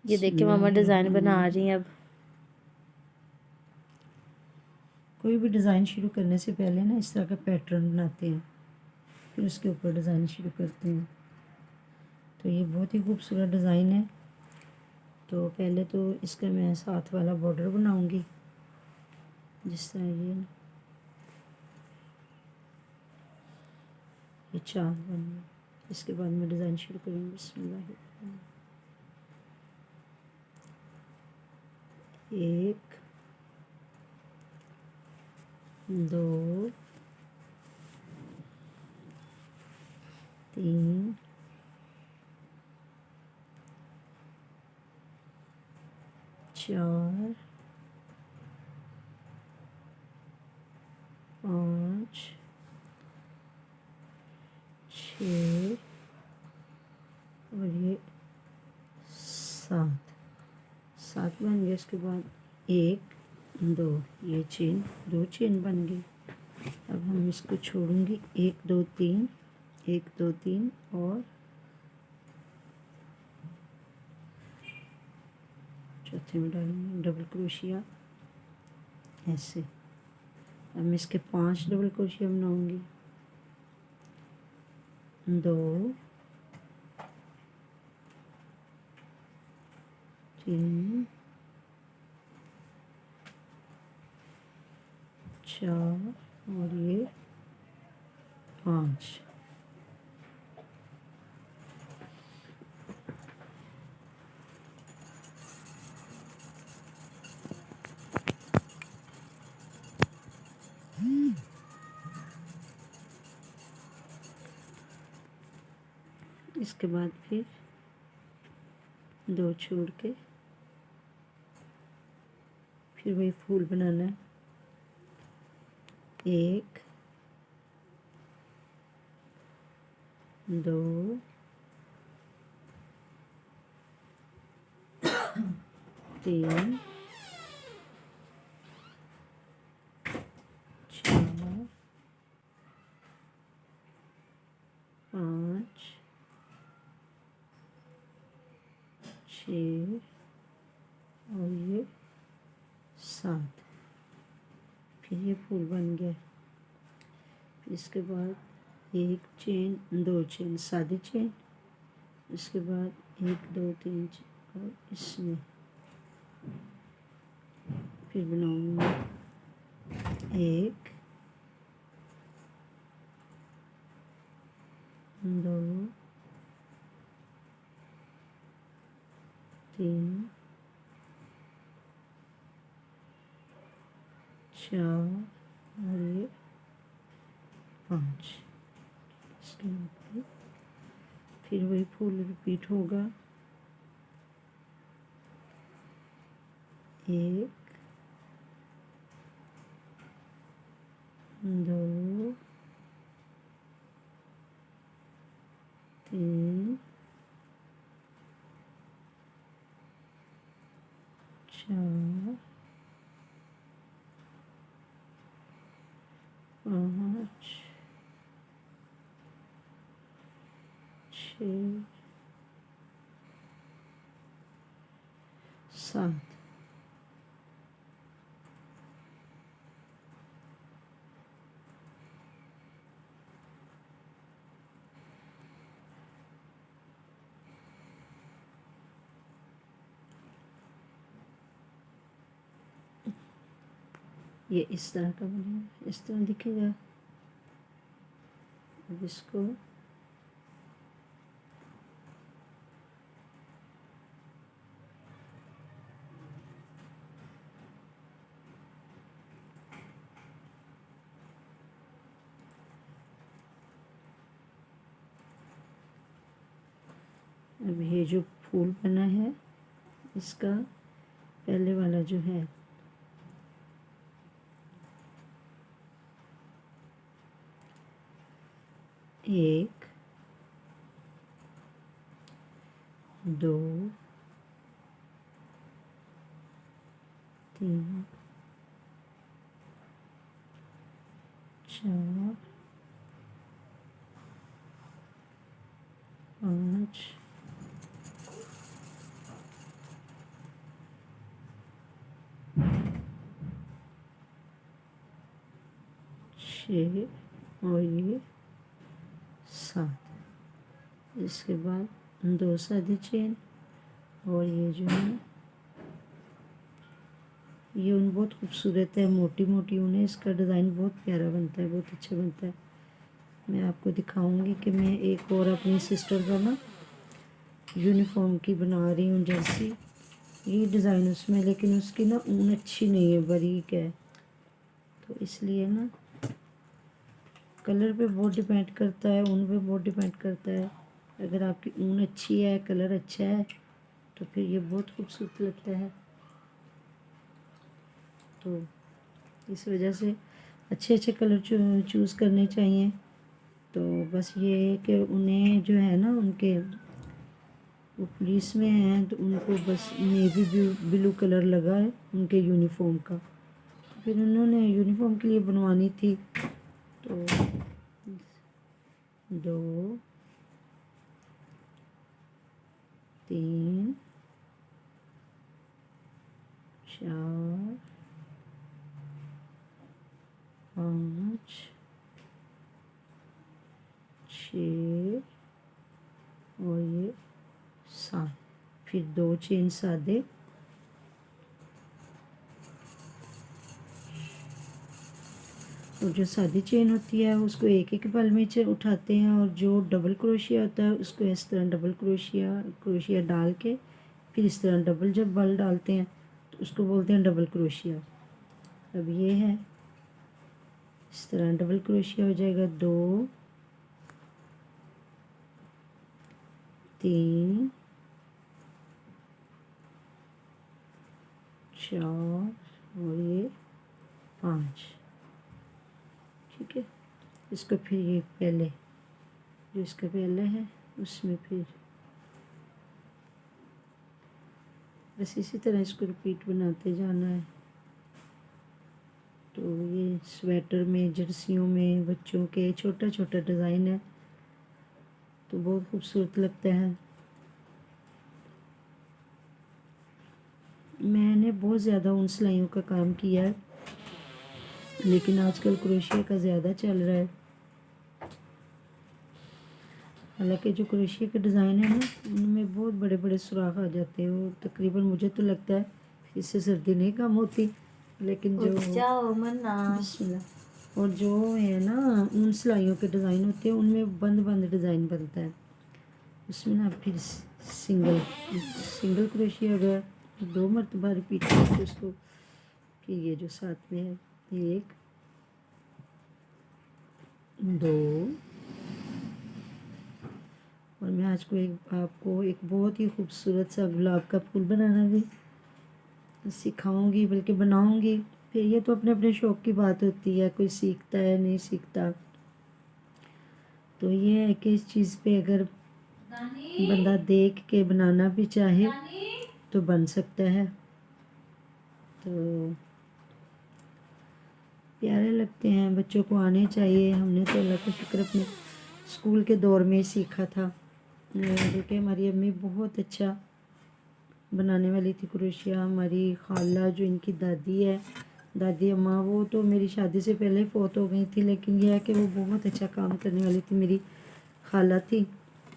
ये देखिए मामा डिज़ाइन बना रही हैं अब। कोई भी डिज़ाइन शुरू करने से पहले ना इस तरह का पैटर्न बनाते हैं, फिर उसके ऊपर डिज़ाइन शुरू करते हैं। तो ये बहुत ही खूबसूरत डिज़ाइन है। तो पहले तो इसका मैं साथ वाला बॉर्डर बनाऊंगी, जिस तरह ये चांद बन गया। इसके बाद मैं डिज़ाइन शुरू करूँगी। बिस्मिल्लाह। एक, दो, तीन, चार, पाँच, छः और ये सात बन गए। उसके बाद एक, दो, ये चेन, दो चेन बन गई। अब हम इसको छोड़ूंगी। एक, दो, तीन, एक, दो, तीन और चौथे में डालूंगी डबल क्रोशिया ऐसे। अब मैं इसके 5 डबल क्रोशिया बनाऊंगी। 2, 3, 4 और ये 5। इसके बाद फिर 2 छोड़ के फिर वही फूल बनाना है। 1, 2, 3, 4, 5, 6 और ये 7। फिर ये फूल बन गया। इसके बाद एक चेन, 2 चेन, सादी चेन। इसके बाद 1, 2, 3 और इसमें फिर बनाऊंगी 1, 2, 3, 4 और ये 5। इसके बाद फिर वही फूल रिपीट होगा। 1, 2, 3, 4, 5, 6, 7। ये इस तरह का बनेगा, इस तरह दिखेगा। अब इसको अब ये जो फूल बना है इसका पहले वाला जो है एक, 2, 3, 4, 5, 6 और ये 7। इसके बाद 2 सादी चेन और ये जो है ये ऊन बहुत खूबसूरत है, मोटी मोटी ऊन है। इसका डिज़ाइन बहुत प्यारा बनता है, बहुत अच्छा बनता है। मैं आपको दिखाऊंगी कि मैं एक और अपनी सिस्टर का ना यूनिफॉर्म की बना रही हूँ जर्सी। ये डिज़ाइन उसमें, लेकिन उसकी ना ऊन अच्छी नहीं है, बारीक है, तो इसलिए ना कलर पे बहुत डिपेंड करता है, ऊन पे बहुत डिपेंड करता है। अगर आपकी ऊन अच्छी है, कलर अच्छा है, तो फिर ये बहुत खूबसूरत लगता है। तो इस वजह से अच्छे अच्छे कलर चूज़ करने चाहिए। तो बस ये है कि उन्हें जो है ना, उनके वो पुलिस में हैं तो उनको बस नेवी ब्लू कलर लगा है उनके यूनिफॉर्म का। फिर उन्होंने यूनिफॉर्म के लिए बनवानी थी, तो 2 3 4 5 6 और ये 7। फिर 2 चेन सादे, और जो सादी चेन होती है उसको एक एक बल में उठाते हैं, और जो डबल क्रोशिया होता है उसको इस तरह डबल क्रोशिया डाल के फिर इस तरह डबल जब बल डालते हैं तो उसको बोलते हैं डबल क्रोशिया। अब ये है इस तरह डबल क्रोशिया हो जाएगा। 2 3 4 और ये 5। ठीक है, इसको फिर ये पहले जो इसका पहले है उसमें फिर बस इसी तरह इसको रिपीट बनाते जाना है। तो ये स्वेटर में, जर्सियों में, बच्चों के छोटा छोटा डिज़ाइन है, तो बहुत खूबसूरत लगता है। मैंने बहुत ज़्यादा उन सिलाइयों का काम किया है, लेकिन आजकल क्रोशिया का ज़्यादा चल रहा है। हालांकि जो क्रोशिया के डिज़ाइन है ना, उनमें बहुत बड़े बड़े सुराख आ जाते हैं। वो तकरीबन मुझे तो लगता है इससे सर्दी नहीं कम होती, लेकिन जो बिस्मिल्लाह, और जो है ना उन सिलाइयों के डिज़ाइन होते हैं उनमें बंद बंद डिज़ाइन बनता है। उसमें ना फिर सिंगल क्रोशिया अगर 2 मरतबा रिपीट करके उसको, फिर ये जो साथ में है 1 2, और मैं आज को आपको एक बहुत ही खूबसूरत सा गुलाब का फूल बनाना भी सिखाऊंगी, बल्कि बनाऊंगी। फिर ये तो अपने अपने शौक़ की बात होती है, कोई सीखता है नहीं सीखता। तो ये है कि इस चीज़ पे अगर बंदा देख के बनाना भी चाहे तो बन सकता है। तो प्यारे लगते हैं, बच्चों को आने चाहिए। हमने तो अल्लाह का शुक्र अपने स्कूल के दौर में ही सीखा था, क्योंकि हमारी अम्मी बहुत अच्छा बनाने वाली थी क्रोशिया। हमारी खाला जो इनकी दादी है, दादी अम्मा, वो तो मेरी शादी से पहले फ़ौत हो गई थी, लेकिन यह है कि वो बहुत अच्छा काम करने वाली थी। मेरी खाला थी,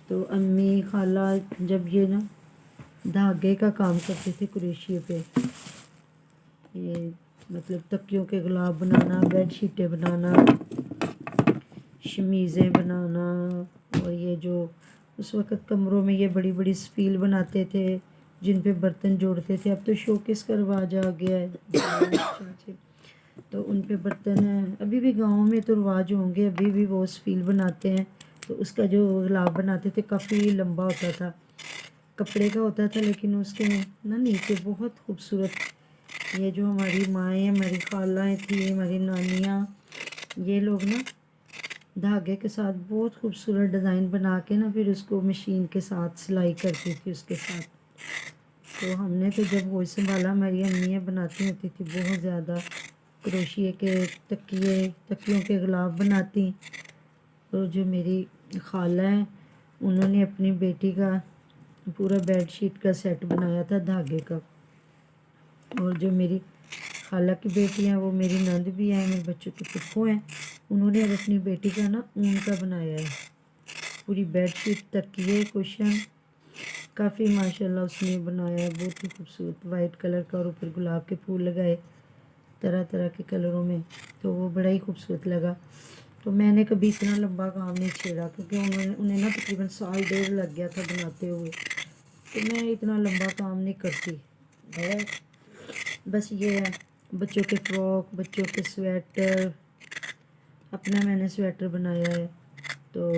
तो अम्मी खाला जब ये ना धागे का काम करते थे क्रोशिया पे, ये मतलब तकियों के गुलाब बनाना, बेड शीटें बनाना, शमीज़ें बनाना, और ये जो उस वक़्त कमरों में ये बड़ी बड़ी स्पील बनाते थे जिन पे बर्तन जोड़ते थे। अब तो शोकेस का रिवाज आ गया है, तो उन पे बर्तन अभी भी गाँव में तो रिवाज होंगे, अभी भी वो स्पील बनाते हैं। तो उसका जो गुलाब बनाते थे काफ़ी लंबा होता था, कपड़े का होता था, लेकिन उसके ना नीचे बहुत खूबसूरत, ये जो हमारी माएँ, हमारी खालाएँ थी, हमारी नानियाँ, ये लोग ना धागे के साथ बहुत खूबसूरत डिज़ाइन बना के ना फिर उसको मशीन के साथ सिलाई करती थी उसके साथ। तो हमने तो जब वो संभाला, हमारी अम्मियाँ बनाती होती थी बहुत ज़्यादा क्रोशिया के तकियों के गुलाब बनाती। और जो मेरी खाला है, उन्होंने अपनी बेटी का पूरा बेडशीट का सेट बनाया था धागे का। और जो मेरी खाला की बेटी हैं, वो मेरी नंद भी हैं, मेरे बच्चों के फुफ्फू हैं। उन्होंने अब अपनी बेटी का ना ऊन का बनाया है, पूरी बेडशीट, तकिए, कुशन, काफ़ी माशाल्लाह उसने बनाया है, बहुत ही खूबसूरत वाइट कलर का, और ऊपर गुलाब के फूल लगाए तरह तरह के कलरों में, तो वो बड़ा ही खूबसूरत लगा। तो मैंने कभी इतना लंबा काम नहीं छेड़ा, क्योंकि उन्हें ना तकरीबन साल डेढ़ लग गया था बनाते हुए, तो मैं इतना लंबा काम नहीं करती है। बस ये है, बच्चों के फ्रॉक, बच्चों के स्वेटर, अपना मैंने स्वेटर बनाया है, तो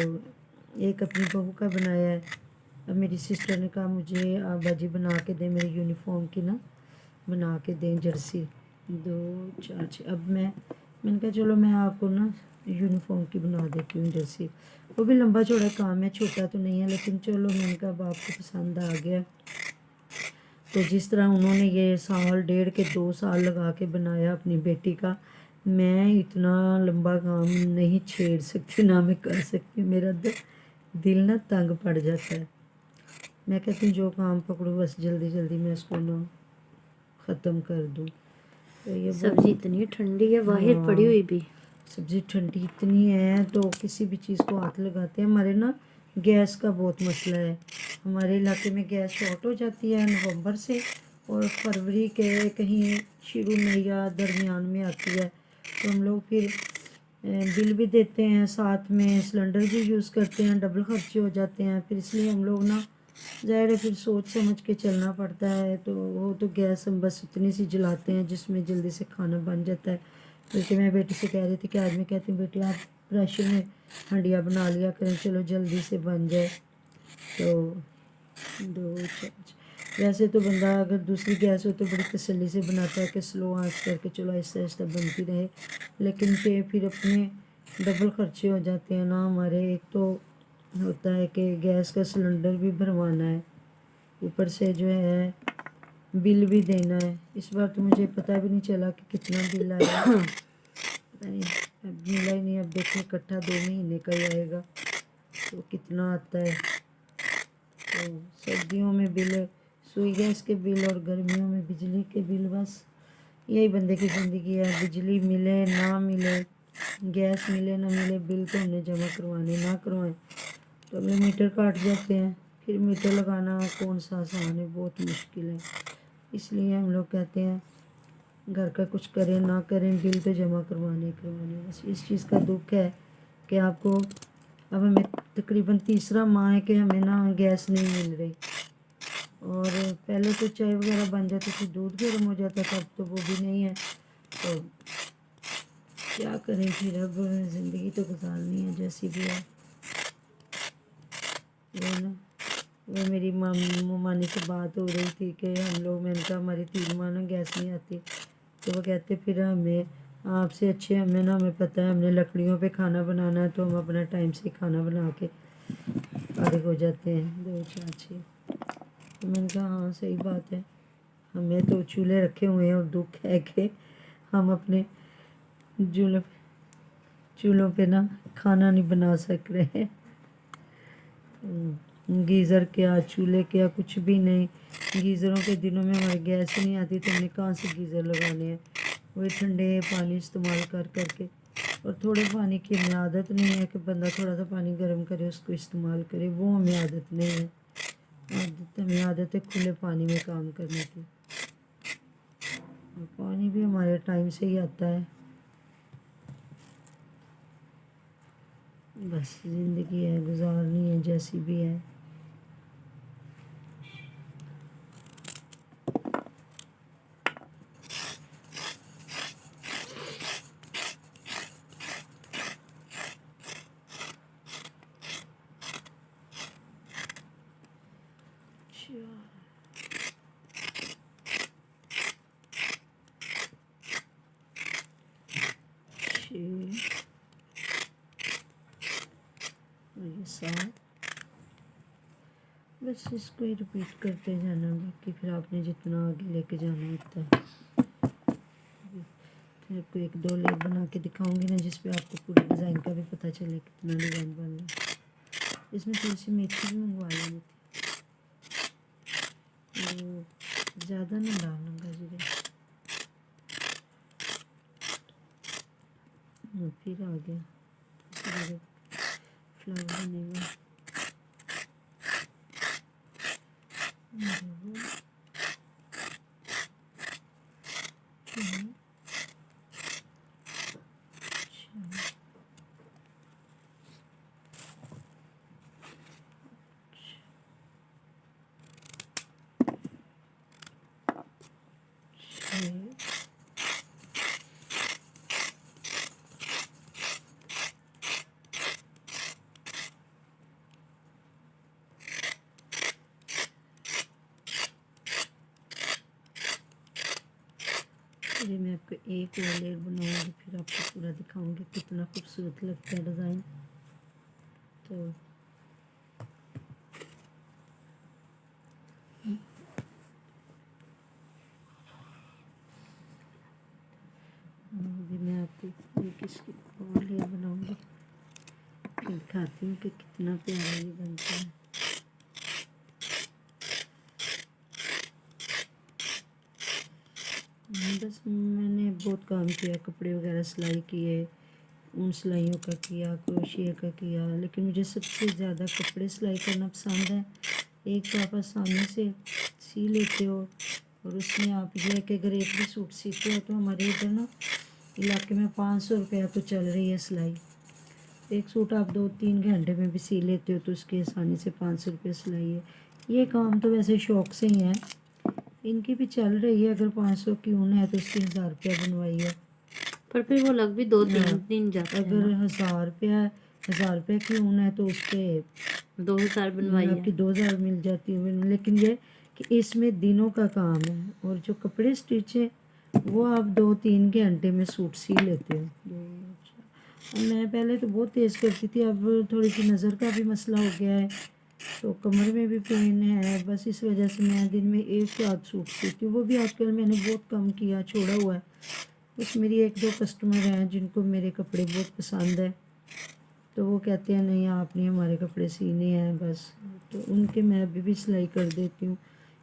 एक अपनी बहू का बनाया है। अब मेरी सिस्टर ने कहा मुझे आप बाजी बना के दें, मेरी यूनिफॉर्म की ना बना के दें जर्सी 2 4 6। अब मैंने कहा चलो मैं आपको ना यूनिफॉर्म की बना देती हूँ जर्सी। वो भी लंबा चौड़ा काम है, छोटा तो नहीं है, लेकिन चलो मैंने कहा अब आपको पसंद आ गया। तो जिस तरह उन्होंने ये साल डेढ़ के 2 साल लगा के बनाया अपनी बेटी का, मैं इतना लंबा काम नहीं छेड़ सकती, ना मैं कर सकती, मेरा दिल ना तंग पड़ जाता है। मैं कहती हूँ जो काम पकड़ूँ बस जल्दी जल्दी मैं इसको ना ख़त्म कर दूँ। तो ये सब्जी इतनी ठंडी है बाहर पड़ी हुई भी। सब्ज़ी ठंडी इतनी है, तो किसी भी चीज़ को हाथ लगाते हैं। हमारे ना गैस का बहुत मसला है, हमारे इलाके में गैस शॉर्ट हो जाती है नवंबर से, और फरवरी के कहीं शुरू में या दरमियान में आती है, तो हम लोग फिर बिल भी देते हैं, साथ में सिलेंडर भी यूज़ करते हैं, डबल खर्चे हो जाते हैं। फिर इसलिए हम लोग ना ज़ाहिर है फिर सोच समझ के चलना पड़ता है। तो वो तो गैस हम बस उतनी सी जलाते हैं जिसमें जल्दी से खाना बन जाता है। बल्कि मैं बेटी से कह रही थी कि आज मैं कहती हूँ बेटी आप प्रेशर में हंडिया बना लिया करें, चलो जल्दी से बन जाए। तो 2 चम्मच, वैसे तो बंदा अगर दूसरी गैस हो तो बड़ी तसल्ली से बनाता है कि स्लो आंच करके चलो आहिस्ता आहिस्ता बनती रहे, लेकिन फिर अपने डबल खर्चे हो जाते हैं ना हमारे। एक तो होता है कि गैस का सिलेंडर भी भरवाना है, ऊपर से जो है बिल भी देना है। इस बार तो मुझे पता भी नहीं चला कि कितना बिल आया, पता नहीं, अब मिला ही नहीं। अब देखो इकट्ठा 2 महीने का ही आएगा, तो कितना आता है। तो सर्दियों में बिल, सुई गैस के बिल, और गर्मियों में बिजली के बिल, बस यही बंदे की ज़िंदगी है। बिजली मिले ना मिले, गैस मिले ना मिले, बिल तो हमने जमा करवाने ना करवाएं तो हमें मीटर काट जाते हैं। फिर मीटर लगाना कौन सा आसान है, बहुत मुश्किल है। इसलिए हम लोग कहते हैं घर का कुछ करें ना करें, बिल तो जमा करवाने करवाने। बस इस चीज़ का दुख है कि आपको अब हमें तकरीबन तीसरा माह है कि हमें ना गैस नहीं मिल रही, और पहले तो चाय वगैरह बन जाती थी, दूध गर्म हो जाता था, अब तो वो भी नहीं है। तो क्या करें फिर, अब ज़िंदगी तो गुजारनी है जैसी भी है। वो ना वो मेरी मानी से बात हो रही थी कि हम लोग, मैंने कहा हमारी 3 माह ना गैस नहीं आती, तो वो कहते फिर हमें आपसे अच्छे, हमें पता है हमने लकड़ियों पे खाना बनाना है, तो हम अपना टाइम से खाना बना के फारिग हो जाते हैं 2 4 6। तो मैंने कहा हाँ सही बात है, हमें तो चूल्हे रखे हुए हैं, और दुख है कि हम अपने चूल्हों पे ना खाना नहीं बना सक रहे। गीज़र क्या, चूल्हे क्या, कुछ भी नहीं। गीज़रों के दिनों में हमारी गैस ही नहीं आती, तो हमने कहाँ से गीज़र लगाने हैं, वही ठंडे पानी इस्तेमाल कर करके। और थोड़े पानी की हमें आदत नहीं है कि बंदा थोड़ा सा पानी गर्म करे उसको इस्तेमाल करे, वो हमें आदत नहीं है। हमें आदत है खुले पानी में काम करने की, और पानी भी हमारे टाइम से ही आता है। बस ज़िंदगी है, गुजारनी है जैसी भी है। ये 7, बस इसको ही रिपीट करते जाना, बाकी फिर आपने जितना आगे लेके जाना होता है। फिर आपको 1 2 लेयर बना के दिखाऊंगी ना, जिस पे आपको पूरे डिज़ाइन का भी पता चले कितना डिज़ाइन बन रहा है। इसमें थोड़ी सी मेथी भी मंगवा लेनी थी, तो ज़्यादा ना डालना जीरे। फिर आ गया फ्लावर बनेगा। अभी मैं आपको एक और लेयर बनाऊंगी, फिर आपको पूरा दिखाऊंगी कितना खूबसूरत लगता है डिज़ाइन। तो अभी मैं आपको एक इसकी और लेयर बनाऊंगी, फिर दिखाती हूँ कि कितना प्यारा ये बनता है। बस मैंने बहुत काम किया, कपड़े वगैरह सिलाई किए, उन सिलाइयों का किया, क्रोशिया का किया, लेकिन मुझे सबसे ज़्यादा कपड़े सिलाई करना पसंद है। एक तो आप आसानी से सी लेते हो, और उसमें आप ये है कि अगर एक भी सूट सीते हो तो हमारे इधर ना इलाके में 500 रुपया तो चल रही है सिलाई। एक सूट आप 2-3 घंटे में भी सी लेते हो तो उसकी आसानी से 500 रुपये सिलाई है। ये काम तो वैसे शौक़ से ही है, इनकी भी चल रही है। अगर 500 की ऊन है तो उसकी 1000 रुपया बनवाई है, पर फिर वो लग भी 2-3 दिन जाते हैं अगर ना। 1000 रुपया की ऊन है तो उसके 2000 बनवाई है। आपकी 2000 मिल जाती है। लेकिन ये कि इसमें दिनों का काम है, और जो कपड़े स्टिच है वो आप 2-3 घंटे में सूट सी लेते हो। मैं पहले तो बहुत तेज़ करती थी, अब थोड़ी सी नज़र का भी मसला हो गया है, तो कमर में भी पेन है, बस इस वजह से मैं दिन में 1 सूट सीती हूँ। वो भी आजकल मैंने बहुत कम किया, छोड़ा हुआ है। बस मेरी 1-2 कस्टमर हैं जिनको मेरे कपड़े बहुत पसंद है, तो वो कहते हैं नहीं आपने हमारे कपड़े सीने हैं बस, तो उनके मैं अभी भी सिलाई कर देती हूँ।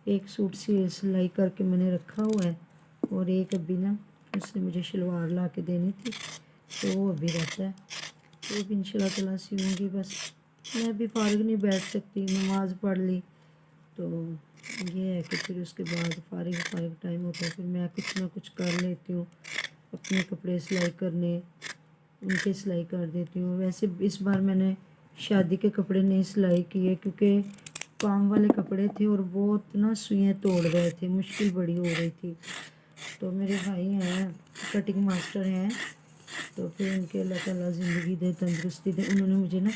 एक सूट सिलाई करके मैंने रखा हुआ है, और एक अभी ना उसने मुझे शलवार ला के देनी थी, तो वो अभी रहता है, तो भी इंशाल्लाह ताला सीऊँगी। बस मैं भी फारिग नहीं बैठ सकती, नमाज़ पढ़ ली तो ये है कि फिर उसके बाद फारिग टाइम होता है, फिर मैं कुछ ना कुछ कर लेती हूँ, अपने कपड़े सिलाई करने, उनके सिलाई कर देती हूँ। वैसे इस बार मैंने शादी के कपड़े नहीं सिलाई किए, क्योंकि काम वाले कपड़े थे और बहुत ना सुइयाँ तोड़ रहे थे, मुश्किल बड़ी हो रही थी। तो मेरे भाई हैं कटिंग मास्टर हैं, तो फिर उनके अल्लाह ताला ज़िंदगी दे, तंदुरुस्ती दे, उन्होंने मुझे ना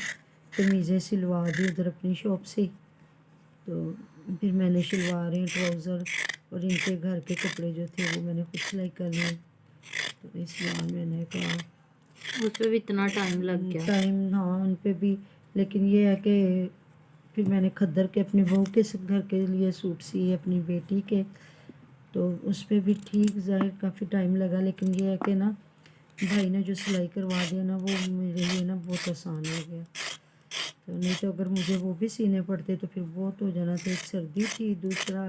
कमीज़ें सिलवा दी उधर अपनी शॉप से। तो फिर मैंने शलवारें, ट्राउज़र और इनके घर के कपड़े जो थे वो मैंने खुद सिलाई कर लिए। तो इसलिए मैंने कहा उस पर भी इतना टाइम लग गया। टाइम, हाँ उन पे भी, लेकिन ये है कि फिर मैंने खद्दर के अपनी बहू के घर के लिए सूट सिए, अपनी बेटी के, तो उस पर भी ठीक ज़ाहिर काफ़ी टाइम लगा, लेकिन ये है कि ना भाई ने जो सिलाई करवा दिया ना, वो मेरे लिए ना बहुत आसान हो गया। तो नहीं तो अगर मुझे वो भी सीने पड़ते तो फिर बहुत हो जाना था। एक सर्दी थी, दूसरा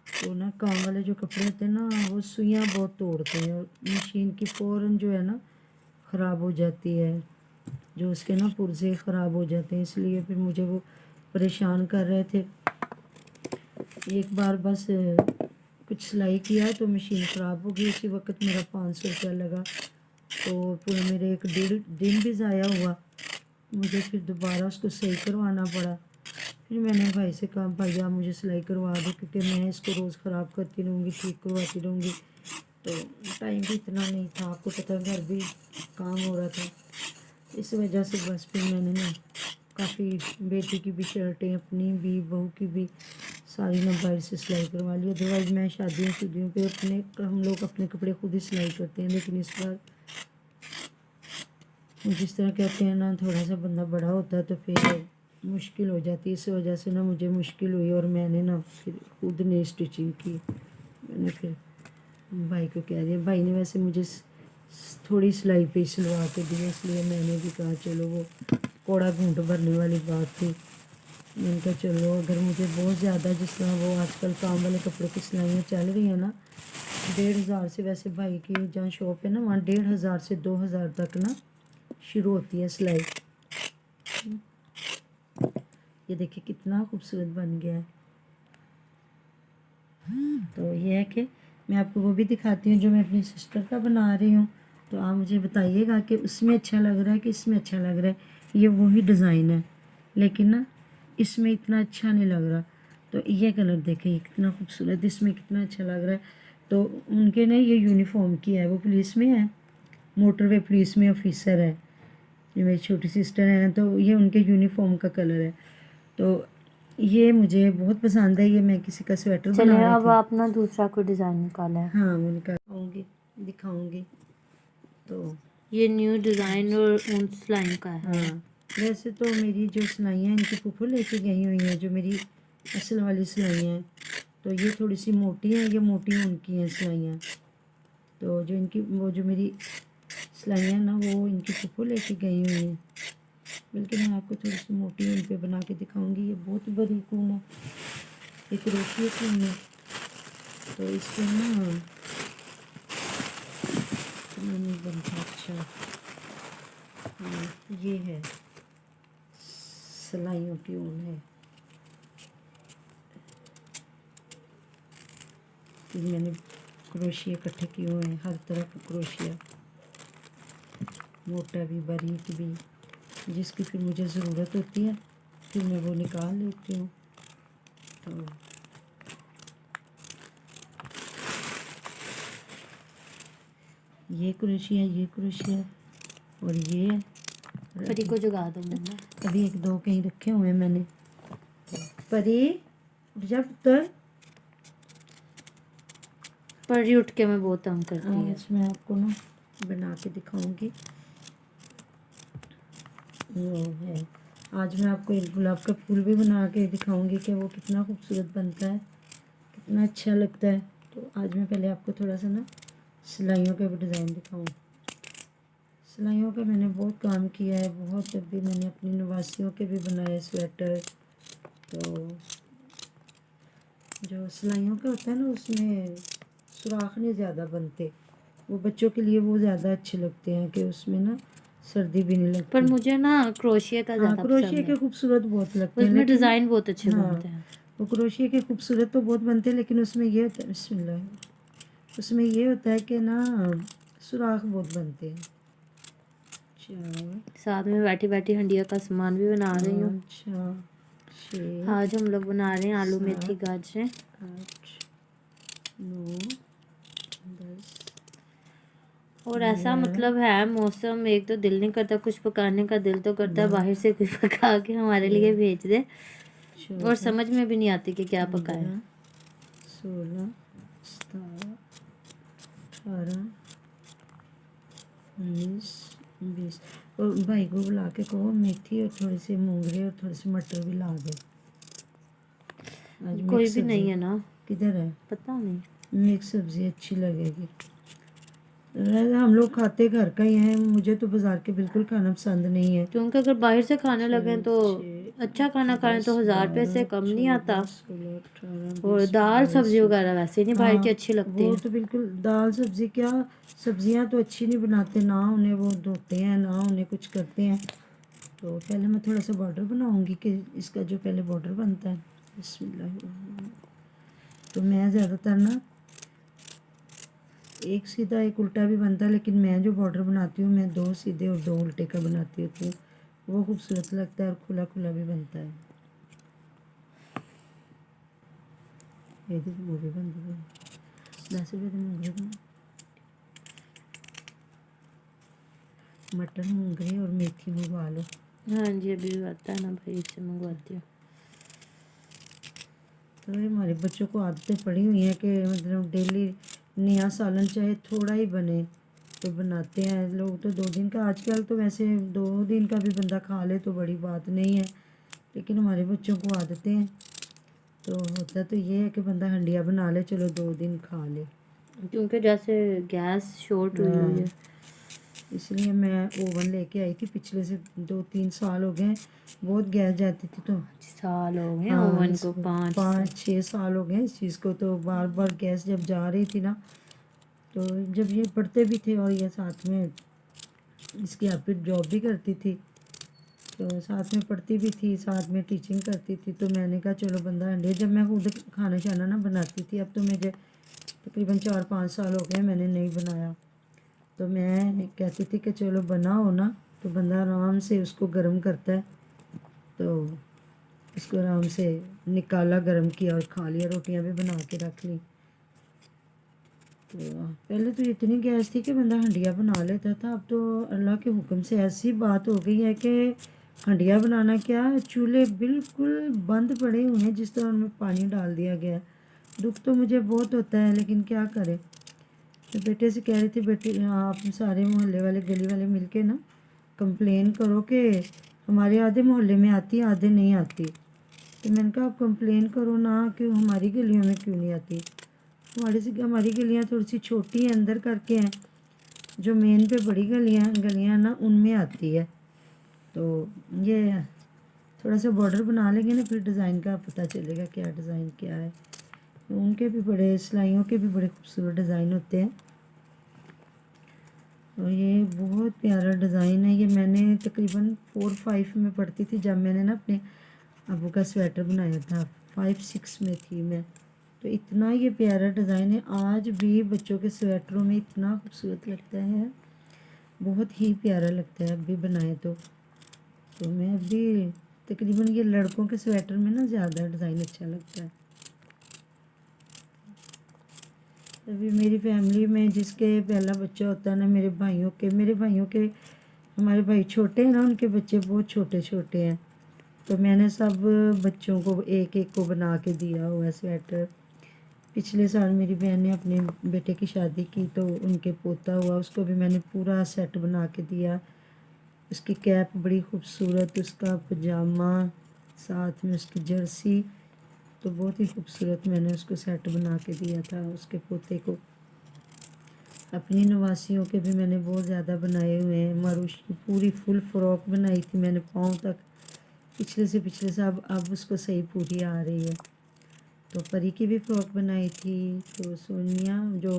तो ना काम वाले जो कपड़े होते हैं ना वो सुइयाँ बहुत तोड़ते हैं, और मशीन की फ़ौरन जो है ना ख़राब हो जाती है, जो उसके ना पुर्जे ख़राब हो जाते हैं, इसलिए फिर मुझे वो परेशान कर रहे थे। एक बार बस कुछ सिलाई किया तो मशीन ख़राब हो गई, उसी वक्त मेरा 500 रुपया लगा, तो पूरे मेरे 1-1.5 दिन भी ज़ाया हुआ, मुझे फिर दोबारा उसको सही करवाना पड़ा। फिर मैंने भाई से कहा भाई आप मुझे सिलाई करवा दो, क्योंकि मैं इसको रोज़ ख़राब करती रहूँगी, ठीक करवाती रहूँगी, तो टाइम भी इतना नहीं था, आपको पता घर भी काम हो रहा था, इस वजह से बस फिर मैंने ना काफ़ी बेटी की भी शर्टें, अपनी भी, बहू की भी, सारी ना बाहर से सिलाई करवा ली। अदरवाइज़ मैं शादियों पे हम लोग अपने कपड़े खुद ही सिलाई करते हैं, लेकिन इस बार जिस तरह कहते हैं ना थोड़ा सा बंदा बड़ा होता है तो फिर मुश्किल हो जाती है, इस वजह से ना मुझे मुश्किल हुई, और मैंने ना फिर खुद ने स्टिचिंग की। मैंने फिर भाई को कह दिया, भाई ने वैसे मुझे थोड़ी सिलाई पे सिलवा के दी, इसलिए मैंने भी कहा चलो, वो कौड़ा घूंट भरने वाली बात थी। मैंने कहा चलो, अगर मुझे बहुत ज़्यादा, जिस तरह वो आजकल काम वाले कपड़ों की सिलाइयाँ चल रही हैं ना, 1,500 से, वैसे भाई की जहाँ शॉप है ना वहाँ 1,500 से 2,000 तक ना शुरू होती है सिलाई। ये देखिए कितना खूबसूरत बन गया है। तो ये है कि मैं आपको वो भी दिखाती हूँ जो मैं अपनी सिस्टर का बना रही हूँ। तो आप मुझे बताइएगा कि उसमें अच्छा लग रहा है कि इसमें अच्छा लग रहा है। ये वही डिज़ाइन है लेकिन ना इसमें इतना अच्छा नहीं लग रहा। तो ये कलर देखिए कितना खूबसूरत, इसमें कितना अच्छा लग रहा है। तो उनके ने ये यूनिफॉर्म किया है, वो पुलिस में है, मोटरवे पुलिस में ऑफिसर है। ये मेरी छोटी सिस्टर है, तो ये उनके यूनिफॉर्म का कलर है। तो ये मुझे बहुत पसंद है। ये मैं किसी का स्वेटर बना चलिए रही अब थी। आपने दूसरा कोई डिज़ाइन निकाला है। हाँ वो निकालूंगी, दिखाऊंगी। तो ये न्यू डिज़ाइन और ऊन सिलाई का है। हाँ वैसे तो मेरी जो सिलाइयाँ इनकी फूफू लेके गई हुई हैं, जो मेरी असल वाली सिलाइयाँ हैं, तो ये थोड़ी सी मोटी हैं, ये मोटी ऊन की हैं सिलाइयाँ। तो जो इनकी वो जो मेरी सिलाइयाँ ना वो इनकी फूफू लेके गई हुई हैं। बल्कि मैं आपको थोड़ी सी मोटी ऊन पे बना के दिखाऊंगी। ये बहुत बारीक ऊन है, एक क्रोशिया की ऊन है। तो इसको ना इतना नहीं बनता अच्छा। हाँ ये है सिलाइयों की ऊन है। मैंने क्रोशिया इकट्ठे किए हुए हैं, हर तरह का क्रोशिया, मोटा भी बारीक भी, जिसकी फिर मुझे ज़रूरत होती है फिर मैं वो निकाल लेती हूँ। तो ये क्रोशिया और ये परी को जगा दो मम्मा। अभी 1-2 कहीं रखे हुए हैं मैंने। परी जब तक परी उठ के मैं बहुत तंग करती है। आज मैं आपको ना बना के दिखाऊंगी। वो है, आज मैं आपको एक गुलाब का फूल भी बना के दिखाऊंगी कि वो कितना खूबसूरत बनता है, कितना अच्छा लगता है। तो आज मैं पहले आपको थोड़ा सा ना सिलाइयों का भी डिज़ाइन दिखाऊँ। सिलाइयों का मैंने बहुत काम किया है, बहुत। अभी मैंने अपनी नवासियों के भी बनाए स्वेटर। तो जो सिलाइयों का होता है ना उसमें सुराख नहीं ज़्यादा बनते, वो बच्चों के लिए वो ज़्यादा अच्छे लगते हैं कि उसमें ना सर्दी भी नहीं लगती। पर मुझे ना क्रोशिया का हाँ ज़्यादा क्रोशिया पसंद के है, खूबसूरत बहुत लगते हैं उसमें लेकिन डिज़ाइन बहुत अच्छे हाँ बनते हैं। वो क्रोशिया के खूबसूरत तो बहुत बनते हैं लेकिन उसमें ये होता है, बिस्मिल्लाह, उसमें ये होता है कि ना सुराख बहुत बनते हैं। साथ में बैठी बैठी हंडिया का सामान भी बना रही हूँ। 5 6 आज हम लोग बना रहे हैं आलू मेथी 7 गाजरें। 8 9 10। और ऐसा मतलब है मौसम, एक तो दिल नहीं करता कुछ पकाने का, दिल तो करता है बाहर से कुछ पका के हमारे लिए भेज दे, और समझ में भी नहीं आती कि क्या पकाए। 16 17 18 19 20। और भाई को बुला के कहो मेथी और थोड़ी सी मूंगरे और थोड़े से मटर भी ला दे। आज कोई मिक्स भी सब्जी नहीं है ना, किधर है? पता नहीं। मिक्स सब्जी अच्छी लगेगी। हम लोग खाते घर का ही हैं, मुझे तो बाजार के बिल्कुल खाना पसंद नहीं है। क्योंकि अगर बाहर से खाने लगे तो अच्छा खाना खाएं तो 1000 रुपये से कम नहीं आता। 16 18 और 20 दाल 22 सब्जी वगैरह वैसे नहीं बाहर की हाँ अच्छी लगती वो है। तो बिल्कुल, दाल सब्जी क्या, सब्जियां तो अच्छी नहीं बनाते ना, उन्हें वो धोते हैं ना उन्हें कुछ करते हैं। तो पहले मैं थोड़ा सा बॉर्डर बनाऊंगी कि इसका जो पहले बॉर्डर बनता है, बिस्मिल्लाह। तो मैं ज़्यादातर ना एक सीधा एक उल्टा भी बनता है, लेकिन मैं जो बॉर्डर बनाती हूँ मैं 2 सीधे और 2 उल्टे का बनाती हूँ, तो वो खूबसूरत लगता है और खुला खुला भी बनता है। ये देखो वो भी बन गया। 10 रुपये तो मूंगरे बना, मटर मूंगरे और मेथी मंगवा लो। हाँ जी अभी भी आता है ना भाई, इससे मंगवाती हूँ। तो हमारे बच्चों को आदतें पड़ी हुई हैं कि मतलब डेली नया सालन चाहे थोड़ा ही बने तो बनाते हैं लोग। तो 2 दिन का, आजकल तो वैसे 2 दिन का भी बंदा खा ले तो बड़ी बात नहीं है, लेकिन हमारे बच्चों को आदतें हैं। तो होता तो ये है कि बंदा हंडिया बना ले, चलो 2 दिन खा ले। क्योंकि जैसे गैस शॉर्ट हुई हुई है, इसलिए मैं ओवन लेके आई थी, पिछले से 2-3 साल हो गए, बहुत गैस जाती थी। तो साल हो गए हाँ ओवन को, 5 5-6 साल हो गए इस चीज़ को। तो बार बार गैस जब जा रही थी ना तो जब ये पढ़ते भी थे और ये साथ में इसकी आप जॉब भी करती थी, तो साथ में पढ़ती भी थी, साथ में टीचिंग करती थी। तो मैंने कहा चलो बंदा हंडे, जब मैं खुद खाना शाना ना बनाती थी, अब तो मुझे तकरीबन 4-5 साल हो गए मैंने नहीं बनाया। तो मैं कहती थी कि चलो बनाओ ना, तो बंदा आराम से उसको गर्म करता है, तो इसको आराम से निकाला, गर्म किया और खा लिया, रोटियां भी बना के रख ली। तो पहले तो इतनी गैस थी कि बंदा हंडिया बना लेता था, अब तो अल्लाह के हुक्म से ऐसी बात हो गई है कि हंडिया बनाना क्या, चूल्हे बिल्कुल बंद पड़े हुए हैं, जिस तरह उनमें पानी डाल दिया गया। दुख तो मुझे बहुत होता है, लेकिन क्या करें। तो बेटे से कह रही थी, बेटे आप सारे मोहल्ले वाले गली वाले मिलके ना कंप्लेन करो कि हमारे आधे मोहल्ले में आती है, आधे नहीं आती। तो मैंने कहा आप कंप्लेन करो ना कि हमारी गलियों में क्यों नहीं आती। हमारी गलियाँ थोड़ी सी छोटी हैं, अंदर करके हैं, जो मेन पे बड़ी गलियाँ ना उनमें आती है। तो ये थोड़ा सा बॉर्डर बना लेंगे ना, फिर डिज़ाइन का पता चलेगा क्या डिज़ाइन क्या है। तो उनके भी बड़े, सिलाइयों के भी बड़े खूबसूरत डिज़ाइन होते हैं। और ये बहुत प्यारा डिज़ाइन है। ये मैंने तकरीबन 4-5 में पढ़ती थी जब मैंने ना अपने अबू का स्वेटर बनाया था, 5-6 में थी मैं। तो इतना ये प्यारा डिज़ाइन है, आज भी बच्चों के स्वेटरों में इतना खूबसूरत लगता है, बहुत ही प्यारा लगता है। अब भी बनाए तो मैं अभी तकरीबन ये लड़कों के स्वेटर में ना ज़्यादा डिज़ाइन अच्छा लगता है। अभी मेरी फैमिली में जिसके पहला बच्चा होता है ना, मेरे भाइयों के हमारे भाई छोटे हैं ना, उनके बच्चे बहुत छोटे छोटे हैं। तो मैंने सब बच्चों को एक एक को बना के दिया हुआ स्वेटर। पिछले साल मेरी बहन ने अपने बेटे की शादी की, तो उनके पोता हुआ, उसको भी मैंने पूरा सेट बना के दिया। उसकी कैप बड़ी खूबसूरत, उसका पजामा, साथ में उसकी जर्सी, तो बहुत ही खूबसूरत मैंने उसको सेट बना के दिया था उसके पोते को। अपनी नवासियों के भी मैंने बहुत ज़्यादा बनाए हुए हैं। मारूश की पूरी फुल फ्रॉक बनाई थी मैंने, पाँव तक, पिछले से पिछले से। अब उसको सही पूरी आ रही है। तो परी की भी फ्रॉक बनाई थी। तो सोनिया जो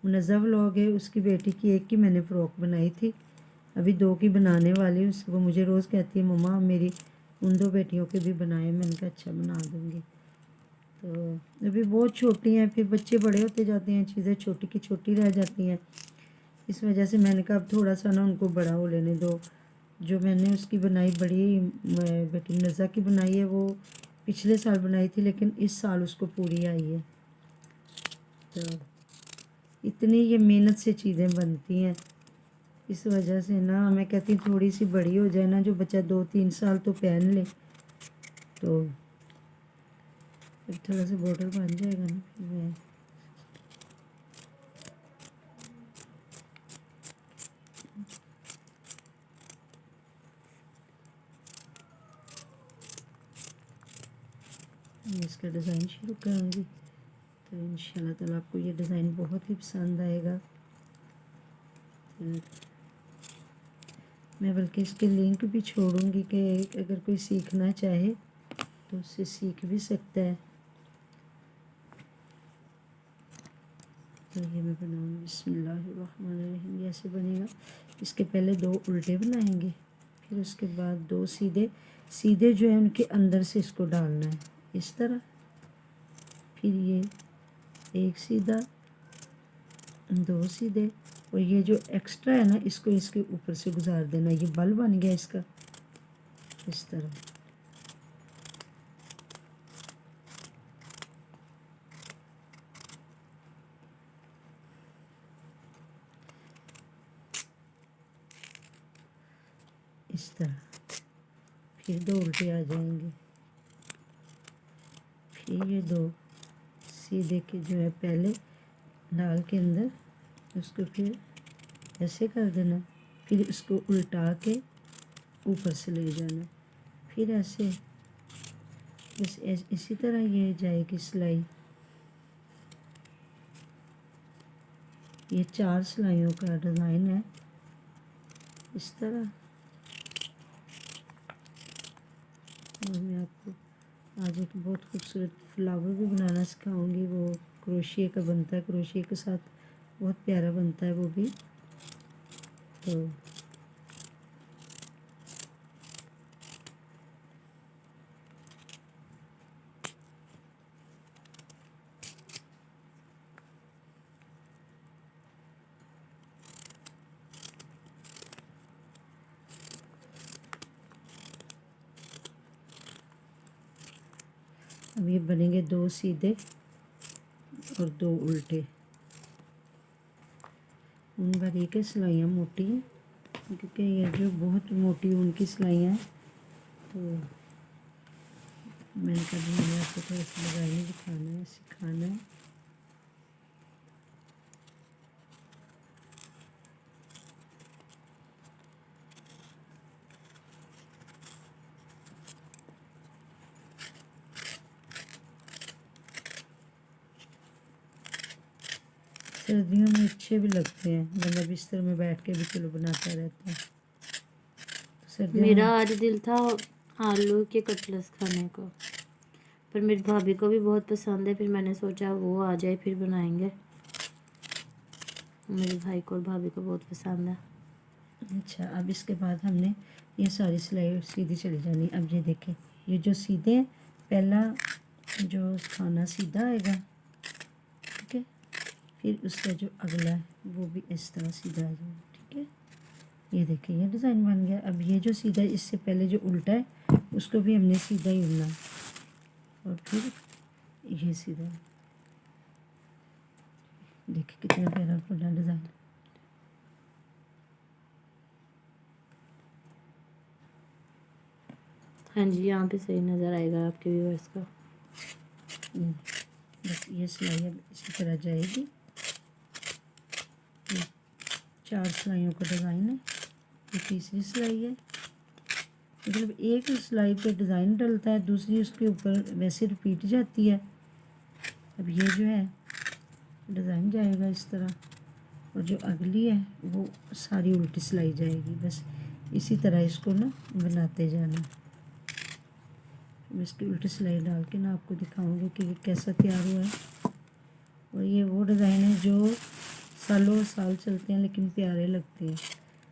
मुनज़्ज़ा व्लॉग है, उसकी बेटी की एक की मैंने फ़्रॉक बनाई थी, अभी 2 की बनाने वाली हूँ। वो मुझे रोज़ कहती है मम्मा मेरी उन 2 बेटियों के भी बनाए। मैंने कहा अच्छा बना दूँगी। तो अभी बहुत छोटी हैं, फिर बच्चे बड़े होते जाते हैं, चीज़ें छोटी की छोटी रह जाती हैं। इस वजह से मैंने कहा अब थोड़ा सा ना उनको बड़ा हो लेने दो। जो मैंने उसकी बनाई बड़ी बेटी नज़ा की बनाई है, वो पिछले साल बनाई थी, लेकिन इस साल उसको पूरी आई है। तो इतनी ये मेहनत से चीज़ें बनती हैं, इस वजह से ना मैं कहती हूँ थोड़ी सी बड़ी हो जाए ना, जो बच्चा 2-3 साल तो पहन ले, तो फिर थोड़ा सा बॉर्डर बन जाएगा ना। फिर मैं इसका डिज़ाइन शुरू करूँगी। तो इंशाल्लाह ताला आपको ये डिज़ाइन बहुत ही पसंद आएगा। तो मैं बल्कि इसके लिंक भी छोड़ूंगी कि अगर कोई सीखना चाहे तो उससे सीख भी सकता है। तो ये मैं बनाऊँगी, बिस्मिल्लाहिर्रहमानिर्रहीम। ये ऐसे बनेगा। इसके पहले 2 उल्टे बनाएंगे, फिर उसके बाद 2 सीधे। सीधे जो है उनके अंदर से इसको डालना है इस तरह, फिर ये 1 सीधा, 2 सीधे, और ये जो एक्स्ट्रा है ना इसको इसके ऊपर से गुजार देना। ये बल बन गया इसका इस तरह। इस तरह फिर 2 उल्टे आ जाएंगे, फिर ये 2 सीधे के जो है पहले डाल के अंदर, उसको फिर ऐसे कर देना, फिर इसको उल्टा के ऊपर से ले जाना, फिर ऐसे बस इसी तरह ये जाएगी सिलाई। ये 4 सिलाइयों का डिज़ाइन है इस तरह। और मैं आपको आज एक बहुत खूबसूरत फ्लावर भी बनाना सिखाऊंगी। वो क्रोशिया का बनता है, क्रोशिया के साथ बहुत प्यारा बनता है वो भी। तो अब ये बनेंगे 2 सीधे और 2 उल्टे। ऊन बारीक है, सिलाइयाँ मोटी हैं, क्योंकि ये जो बहुत मोटी ऊन की सिलाइयाँ हैं, तो मैंने कहा मैंने आपको थोड़ा सा डिज़ाइन दिखाना है, सिखाना है। सर्दियों में अच्छे भी लगते हैं, बंदा बिस्तर में बैठ के भी चलो बनाता रहता है। तो सर्दियों मेरा में आज दिल था आलू के कटलेट्स खाने को, पर मेरी भाभी को भी बहुत पसंद है, फिर मैंने सोचा वो आ जाए फिर बनाएंगे। मेरे भाई को और भाभी को बहुत पसंद है। अच्छा, अब इसके बाद हमने ये सारी सिलाई सीधी चली जानी। अब ये देखें, ये जो सीधे हैं, पहला जो खाना सीधा आएगा, ठीक है, फिर उसका जो अगला है वो भी इस तरह सीधा आ जाएगा, ठीक है। ये देखें, ये डिज़ाइन बन गया। अब ये जो सीधा है, इससे पहले जो उल्टा है उसको भी हमने सीधा ही उड़ना, और फिर ये सीधा है। देखिए कितना प्यारा बना डिज़ाइन। हाँ जी, यहाँ पे सही नज़र आएगा आपके व्यूअर्स को। बस ये सिलाई अब इसी तरह जाएगी। ये 4 सिलाइयों का डिज़ाइन है, ये तीसरी सिलाई है। मतलब एक सिलाई पे डिज़ाइन डलता है, दूसरी उसके ऊपर वैसे रिपीट जाती है। अब ये जो है डिज़ाइन जाएगा इस तरह, और जो अगली है वो सारी उल्टी सिलाई जाएगी। बस इसी तरह इसको ना बनाते जाना। मैं इसकी उल्टी सिलाई डाल के ना आपको दिखाऊंगी कि ये कैसा तैयार हुआ है। और ये वो डिज़ाइन है जो सालों साल चलते हैं लेकिन प्यारे लगते हैं,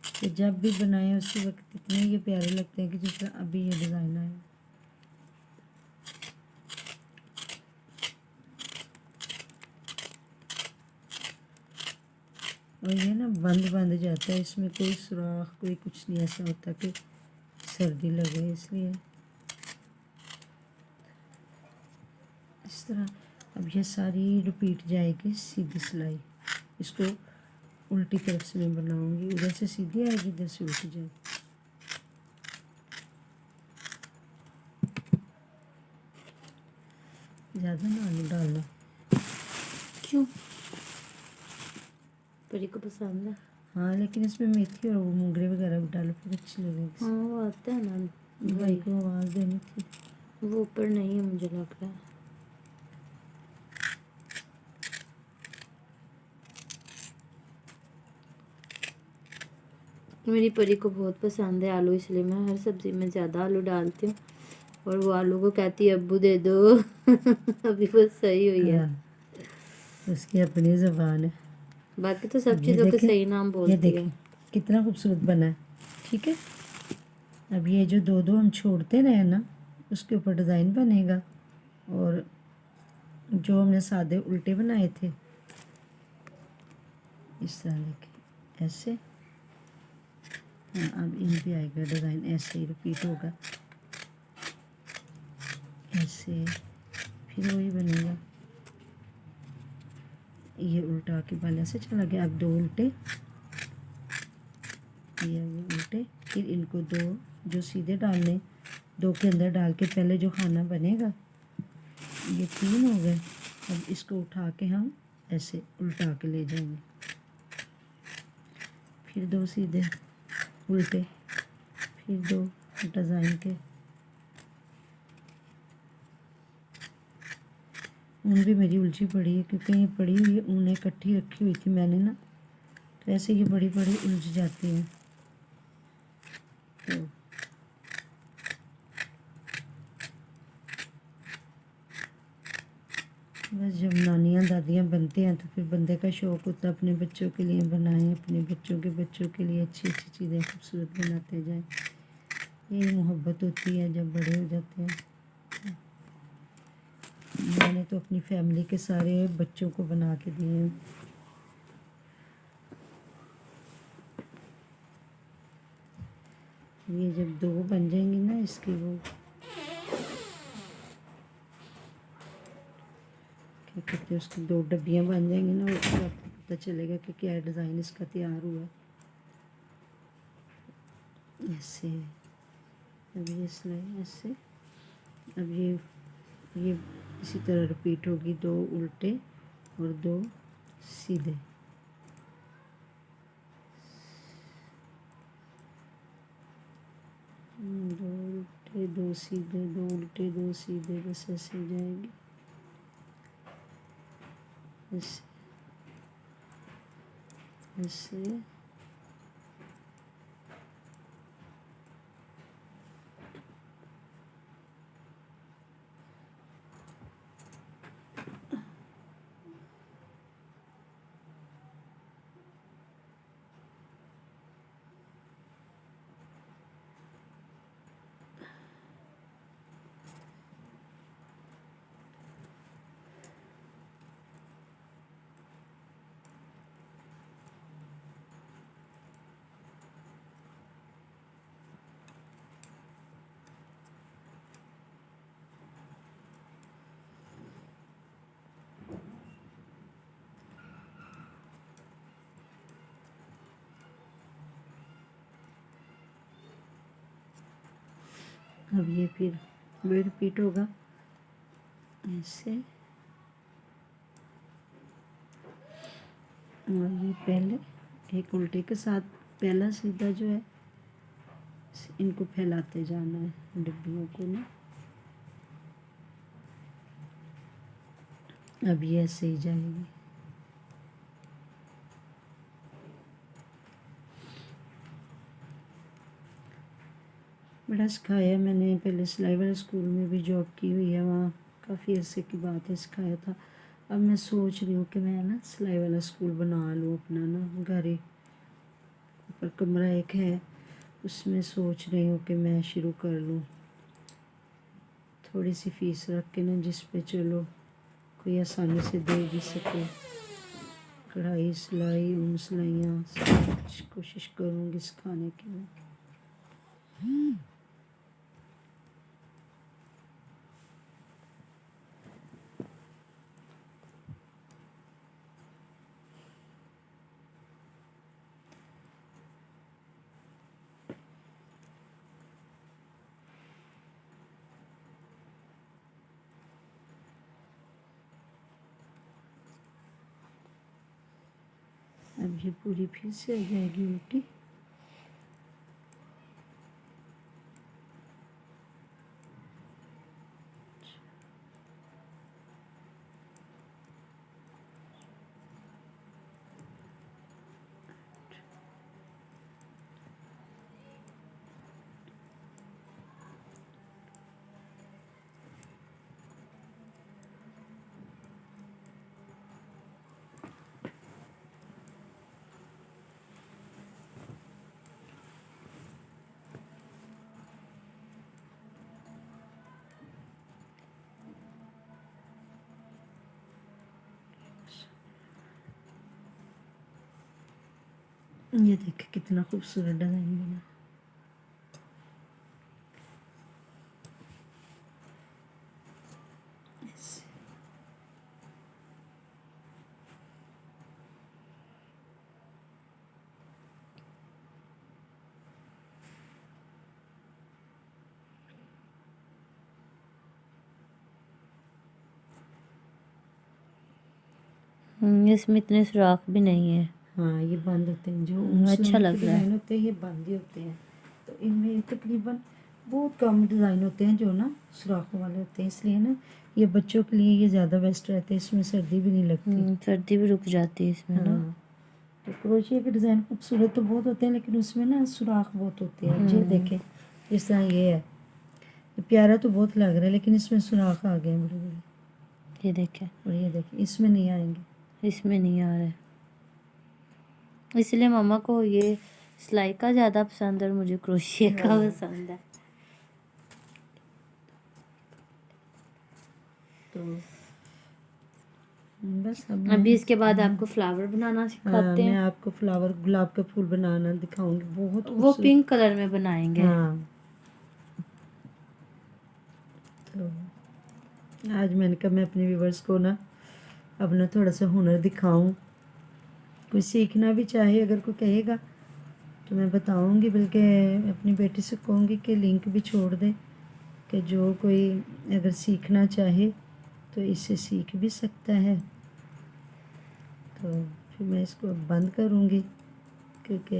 कि जब भी बनाए उसी वक्त इतने ये प्यारे लगते हैं कि जिस तरह अभी ये डिज़ाइन आया। और ये ना बंद बंद जाता है, इसमें कोई सुराख कोई कुछ नहीं ऐसा होता कि सर्दी लगे, इसलिए इस तरह। अब ये सारी रिपीट जाएगी सीधी सिलाई। इसको उल्टी तरफ से मैं बनाऊंगी, उधर से सीधी आएगी, इधर से उल्टी जाएगी। ज़्यादा ना आलू डालना। क्यों? परी को पसंद है। हाँ, लेकिन इसमें मेथी और वो मोगरे वगैरह भी डालो, फिर अच्छी लगेगी। हाँ वो आता है ना, भाई को आवाज़ देनी थी। वो ऊपर नहीं है मुझे लग रहा है। मेरी परी को बहुत पसंद है आलू, इसलिए मैं हर सब्ज़ी में ज़्यादा आलू डालती हूँ, और वो आलू को कहती है अब्बू दे दो। अभी वो सही हुई है। हाँ, उसकी अपनी ज़बान है। बाकी तो सब अब ये चीज़ों के देखें, सही नाम ये बोलती है। देखें कितना खूबसूरत बना है, ठीक है। अब ये जो 2 2 हम छोड़ते रहे ना, उसके ऊपर डिज़ाइन बनेगा। और जो हमने सादे उल्टे बनाए थे, इस तरह देखें ऐसे। हाँ, अब इन पे आएगा डिज़ाइन, ऐसे ही रिपीट होगा, ऐसे फिर वही बनेगा। ये उल्टा के बाले से चला गया। अब 2 उल्टे, ये उल्टे, फिर इनको 2 जो सीधे डालने, 2 के अंदर डाल के पहले जो खाना बनेगा, ये 3 हो गए। अब इसको उठा के हम ऐसे उल्टा के ले जाएंगे, फिर 2 सीधे उल्टे, फिर 2 डिज़ाइन के। ऊन भी मेरी उलझी पड़ी है, क्योंकि ये पड़ी हुई है, ऊन इकट्ठी रखी हुई थी मैंने ना, तो ऐसे ये बड़ी बड़ी उलझ जाती हैं। तो बस जब नानियाँ दादियाँ बनते हैं तो फिर बंदे का शौक़ होता है अपने बच्चों के लिए बनाएं, अपने बच्चों के लिए अच्छी अच्छी चीज़ें खूबसूरत बनाते जाएं। यही मोहब्बत होती है जब बड़े हो जाते हैं। मैंने तो अपनी फैमिली के सारे बच्चों को बना के दिए हैं। ये जब 2 बन जाएंगी ना इसकी वो क्या कहते हैं उसकी 2 डब्बियाँ बन जाएंगी ना, उससे आपको पता चलेगा कि क्या डिज़ाइन इसका तैयार हुआ है। ऐसे अब ये सिलाई ऐसे, अब ये इसी तरह रिपीट होगी, 2 उल्टे और 2 सीधे। दो उल्टे 2 सीधे, 2 उल्टे 2 सीधे, बस ऐसे ही जाएगी ऐसे ऐसे। अब ये फिर वही रिपीट होगा ऐसे, और ये पहले एक उल्टे के साथ पहला सीधा जो है इनको फैलाते जाना है डिब्बियों को ना। अब ये ऐसे ही जाएगी। बड़ा सिखाया मैंने, पहले सिलाई वाले स्कूल में भी जॉब की हुई है, वहाँ काफ़ी अरसे की बात है, सिखाया था। अब मैं सोच रही हूँ कि मैं ना सिलाई वाला स्कूल बना लूँ अपना ना, घर ही ऊपर कमरा एक है उसमें सोच रही हूँ कि मैं शुरू कर लूँ। थोड़ी सी फीस रख के ना, जिस पे चलो कोई आसानी से दे भी सके। कढ़ाई सिलाई, ऊन सिलाइयाँ सब कुछ कोशिश करूँगी सिखाने की मैं। अब ये पूरी फिर से आ जाएगी उल्टी। ये देखिए कितना खूबसूरत डिज़ाइन बना। इसमें इतने सुराख भी नहीं है। हाँ ये बंद होते हैं, जो अच्छा लग रहा है। डिज़ाइन होते हैं ये बंद ही होते हैं। तो इनमें तकरीबन बहुत कम डिज़ाइन होते हैं जो ना सुराखों वाले होते हैं, इसलिए ना ये बच्चों के लिए ये ज़्यादा बेस्ट रहते हैं। इसमें सर्दी भी नहीं लगती। सर्दी भी रुक जाती है इसमें ना। हाँ, तो क्रोशिया के डिज़ाइन खूबसूरत तो बहुत होते हैं, लेकिन उसमें ना सुराख बहुत होते हैं। ये देखें जिस तरह ये है, ये प्यारा तो बहुत लग रहा है, लेकिन इसमें सुराख आ गए बड़े बड़े। ये देखें, और ये देखिए इसमें नहीं आएंगे। इसमें नहीं आ रहा है, इसलिए मम्मा को ये सिलाई का ज़्यादा पसंद है और मुझे क्रोशिया का हाँ। पसंद है। तो बस अब अभी मैं इसके बाद आपको फ्लावर बनाना हाँ, सिखाते मैं हैं। आपको फ्लावर गुलाब का फूल बनाना दिखाऊंगी, बहुत वो खूबसूरत। पिंक कलर में बनाएंगे। हाँ, तो आज मैंने कहा मैं अपने व्यूवर्स को ना अपना थोड़ा सा हुनर दिखाऊं। कोई सीखना भी चाहे, अगर कोई कहेगा तो मैं बताऊंगी, बल्कि अपनी बेटी से कहूँगी कि लिंक भी छोड़ दे, कि जो कोई अगर सीखना चाहे तो इससे सीख भी सकता है। तो फिर मैं इसको बंद करूँगी, क्योंकि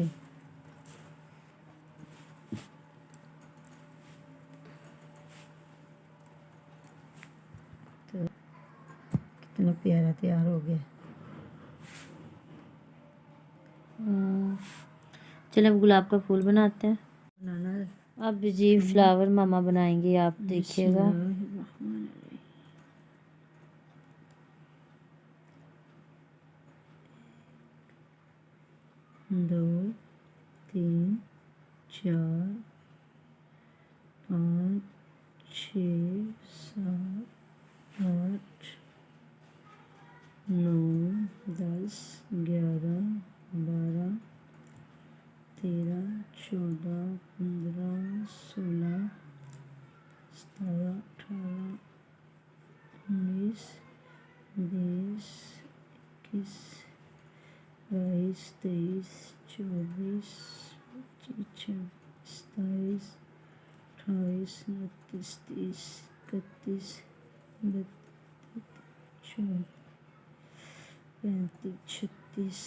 तो कितना प्यारा तैयार हो गया। चलो अब गुलाब का फूल बनाते हैं। बनाना अब जी फ्लावर मामा बनाएंगे, आप देखिएगा। बिस्मिल्लाहिर्रहमानिर्रहीम। 2 3 4 5 6 7 8 9 10 11 12 13 14 15 16 17 18 19 20 21 22 23 24 25 26 27 28 29 30 31 32 33 34 35 36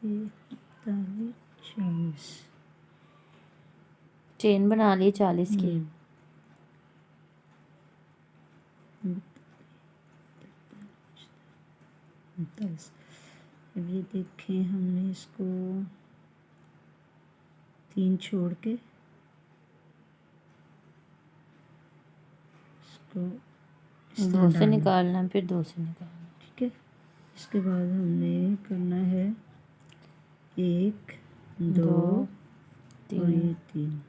37 38 चेन बना ली 40 की। 39। अब ये देखें, हमने इसको 3 छोड़ के इसको इस तरह 2 से डालना, निकालना, फिर 2 से निकालना। ठीक है। इसके बाद हमने करना है 1 2 2 और ये 3 3।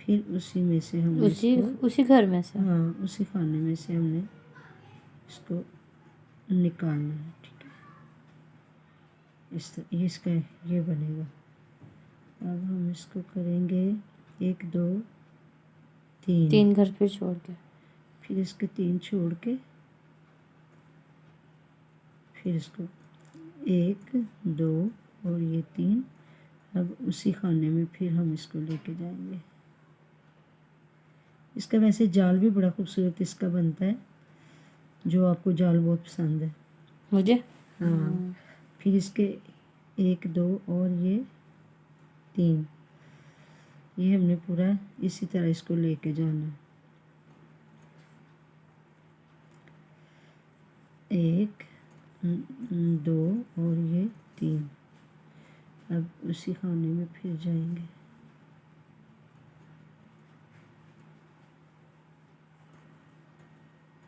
फिर उसी में से हमने उसी इसको, उसी घर में से। हाँ उसी खाने में से हमने इसको निकालना है, ठीक है। इस तरह ये इसका ये बनेगा। अब हम इसको करेंगे 1 2 3, 3 घर फिर छोड़ के। फिर इसके 3 छोड़ के, फिर इसको 1 2 और ये 3। अब उसी खाने में फिर हम इसको लेके जाएंगे। इसका वैसे जाल भी बड़ा खूबसूरत इसका बनता है, जो आपको जाल बहुत पसंद है। मुझे हाँ, फिर इसके 1 2 और ये 3, ये हमने पूरा इसी तरह इसको लेके जाना है। 1 2 और ये 3। अब उसी खाने में फिर जाएंगे।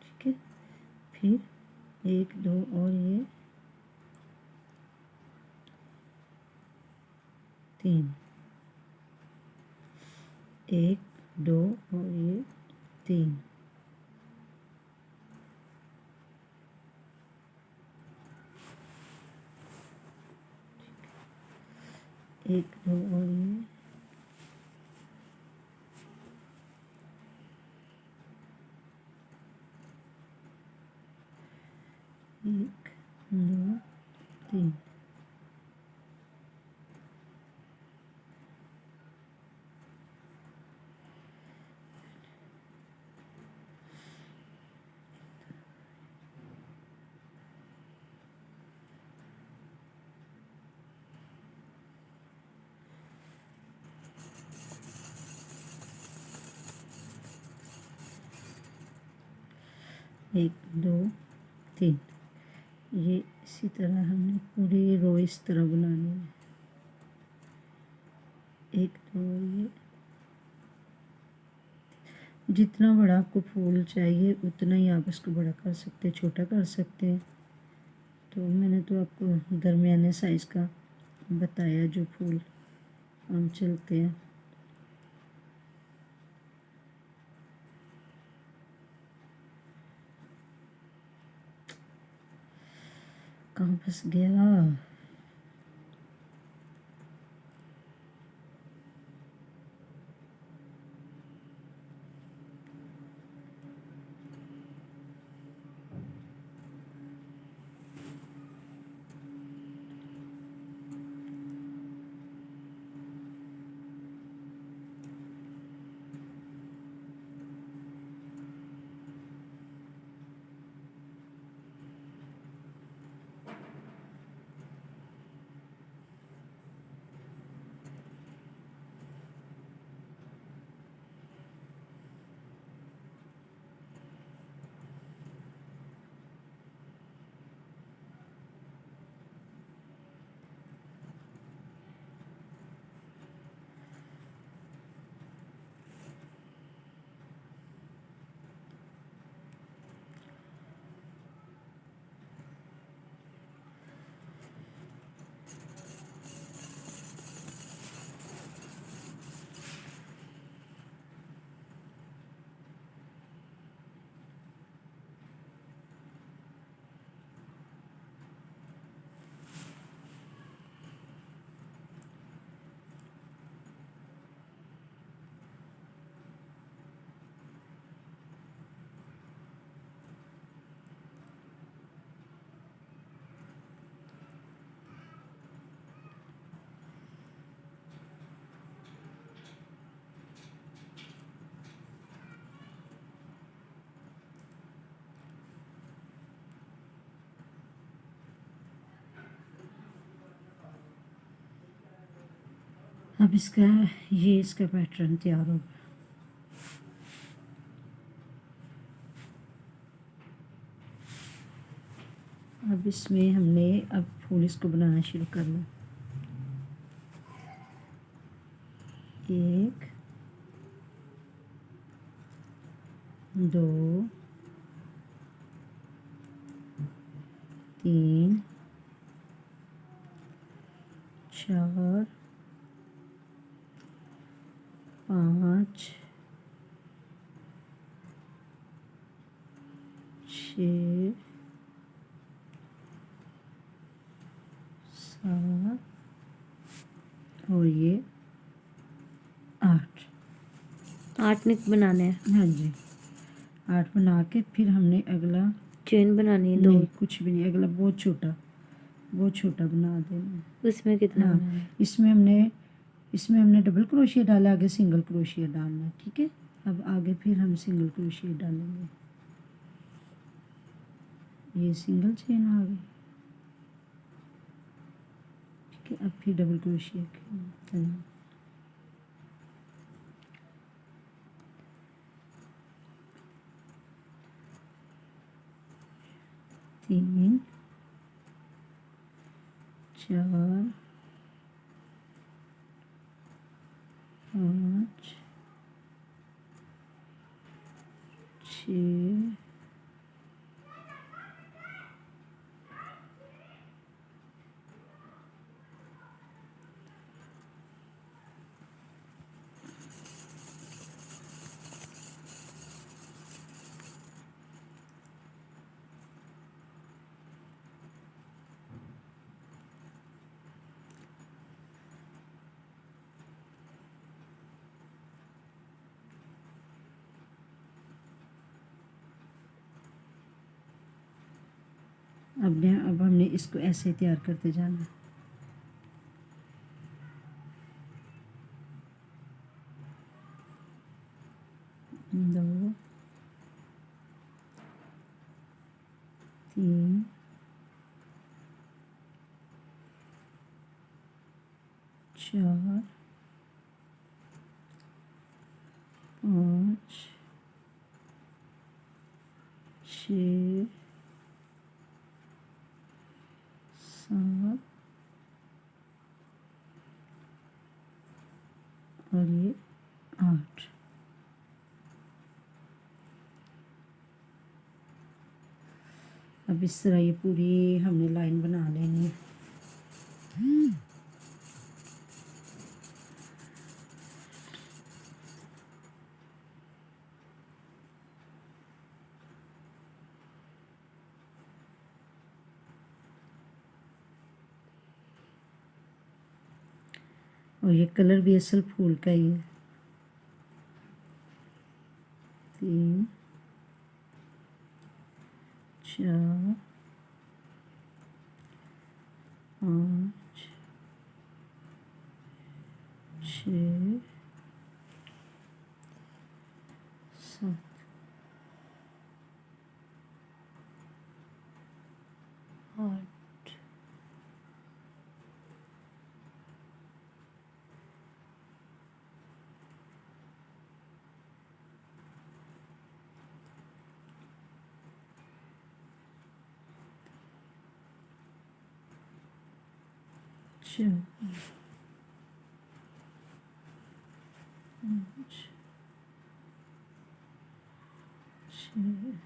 ठीक है, फिर 1 2 और ये 3, 1 2 और ये 3। एक दो और ये 1 2 3। एक दो 3। ये इसी तरह हमने पूरी रो इस तरह बनानी है। 1 2 ये जितना बड़ा आपको फूल चाहिए उतना ही आप इसको बड़ा कर सकते हैं, छोटा कर सकते हैं। तो मैंने तो आपको दरमियाने साइज़ का बताया जो फूल हम चलते हैं। कहाँ फंस गया? अब इसका पैटर्न तैयार हो गया। अब इसमें हमने अब फूल इसको बनाना शुरू करना। 1 2 3 4 5 6 7 और ये 8। 8 निक बनाने हैं। हाँ जी, 8 बना के फिर हमने अगला चेन बनानी है 2। नहीं, कुछ भी नहीं, अगला बहुत छोटा बना देना है। उसमें कितना हाँ, बनाना है? इसमें हमने डबल क्रोशिया डाला, आगे सिंगल क्रोशिया डालना है। ठीक है, अब आगे फिर हम सिंगल क्रोशिया डालेंगे। ये सिंगल चेन आ गई। ठीक है, अब फिर डबल क्रोशिया करना। तीन 4 5 6 अब हमने इसको ऐसे तैयार करते जाना। 2 3 4 5 6 7 और ये 8। अब इस तरह ये पूरी हमने लाइन बना लेनी है। और ये कलर भी असल फूल का ही है। 3 4 5 6 7 8 4 5 6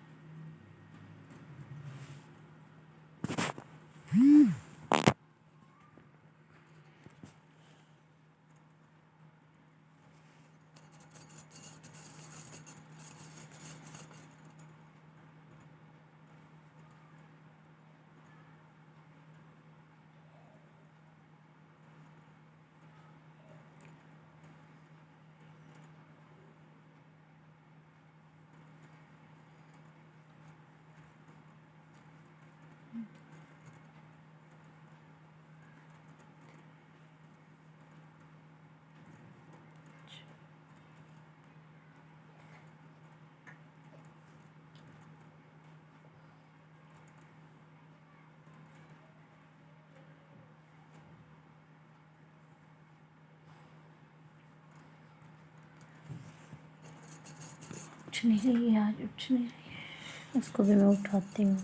उठ नहीं रही है, आज उठ नहीं रही है। उसको भी मैं उठाती हूँ।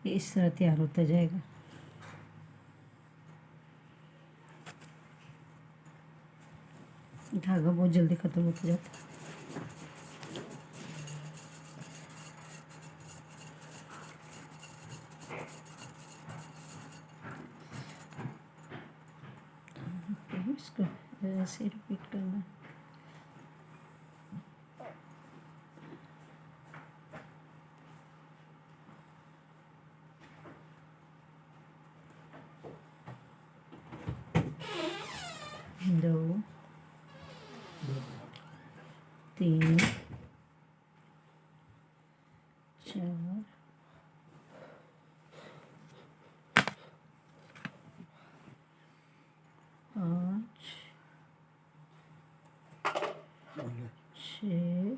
ये इस तरह तैयार होता जाएगा। धागा बहुत जल्दी ख़त्म होता जाता है। इसको ऐसे रिपीट करना। दो 3 4 5 6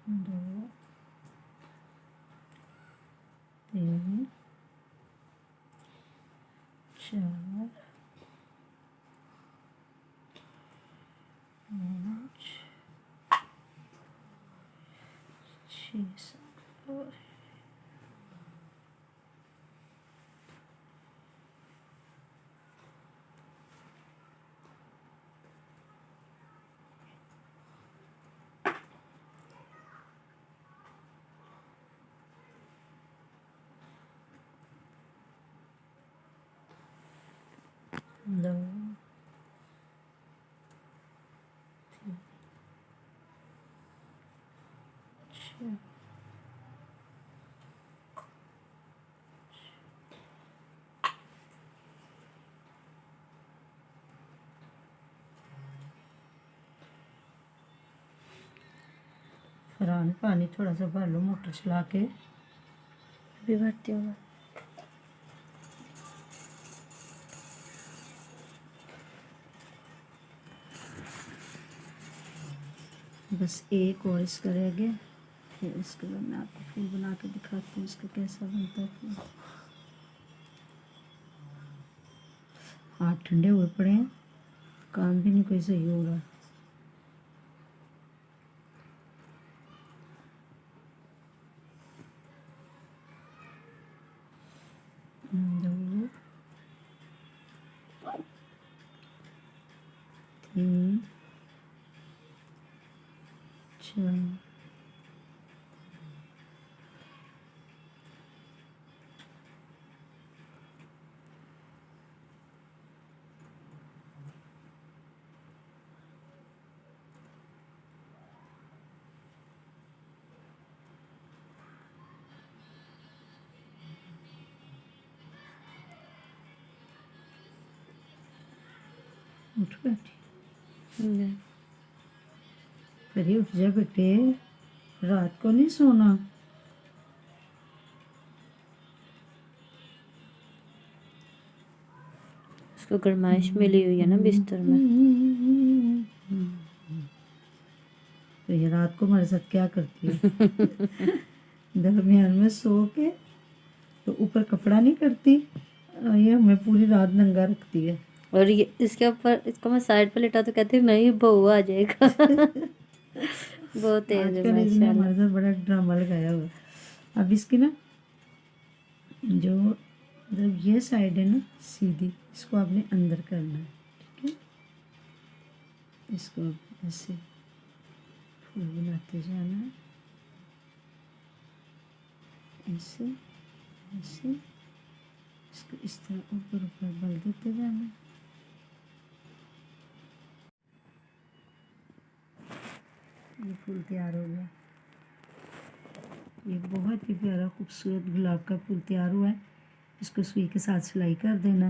2 3 4 5 6 7 और दो 6 फरहान पानी थोड़ा सा भर लो मोटर चला के। अभी भरती हूँ मैं। बस एक और इसका रह गया, फिर इसके बाद मैं आपको फूल बना के दिखाती हूँ इसका कैसा बनता है फूल। हाथ ठंडे हुए पड़े हैं, काम भी नहीं कोई सही हो रहा। दो, तीन, चार, उठ बैठी। अरे उठ जा बेटे, रात को नहीं सोना। उसको गरमाइश मिली हुई है ना बिस्तर में। तो ये रात को हमारे साथ क्या करती है? दरमियान में सो के तो ऊपर कपड़ा नहीं करती, और ये हमें पूरी रात नंगा रखती है। और ये इसके ऊपर इसको मैं साइड पे लेटा तो कहती हूँ नहीं बहू आ जाएगा। बहुत तेज है आजकल इसने माशाल्लाह। हमारे साथ बड़ा ड्रामा लगाया हुआ है। अब इसकी ना जो मतलब ये साइड है ना सीधी, इसको आपने अंदर करना है, ठीक है। इसको ऐसे फूल बनाते जाना है, ऐसे ऐसे इसको इस तरह ऊपर ऊपर बल देते जाना है। ये फूल तैयार हो गया। ये बहुत ही प्यारा खूबसूरत गुलाब का फूल तैयार हुआ है। इसको सुई के साथ सिलाई कर देना।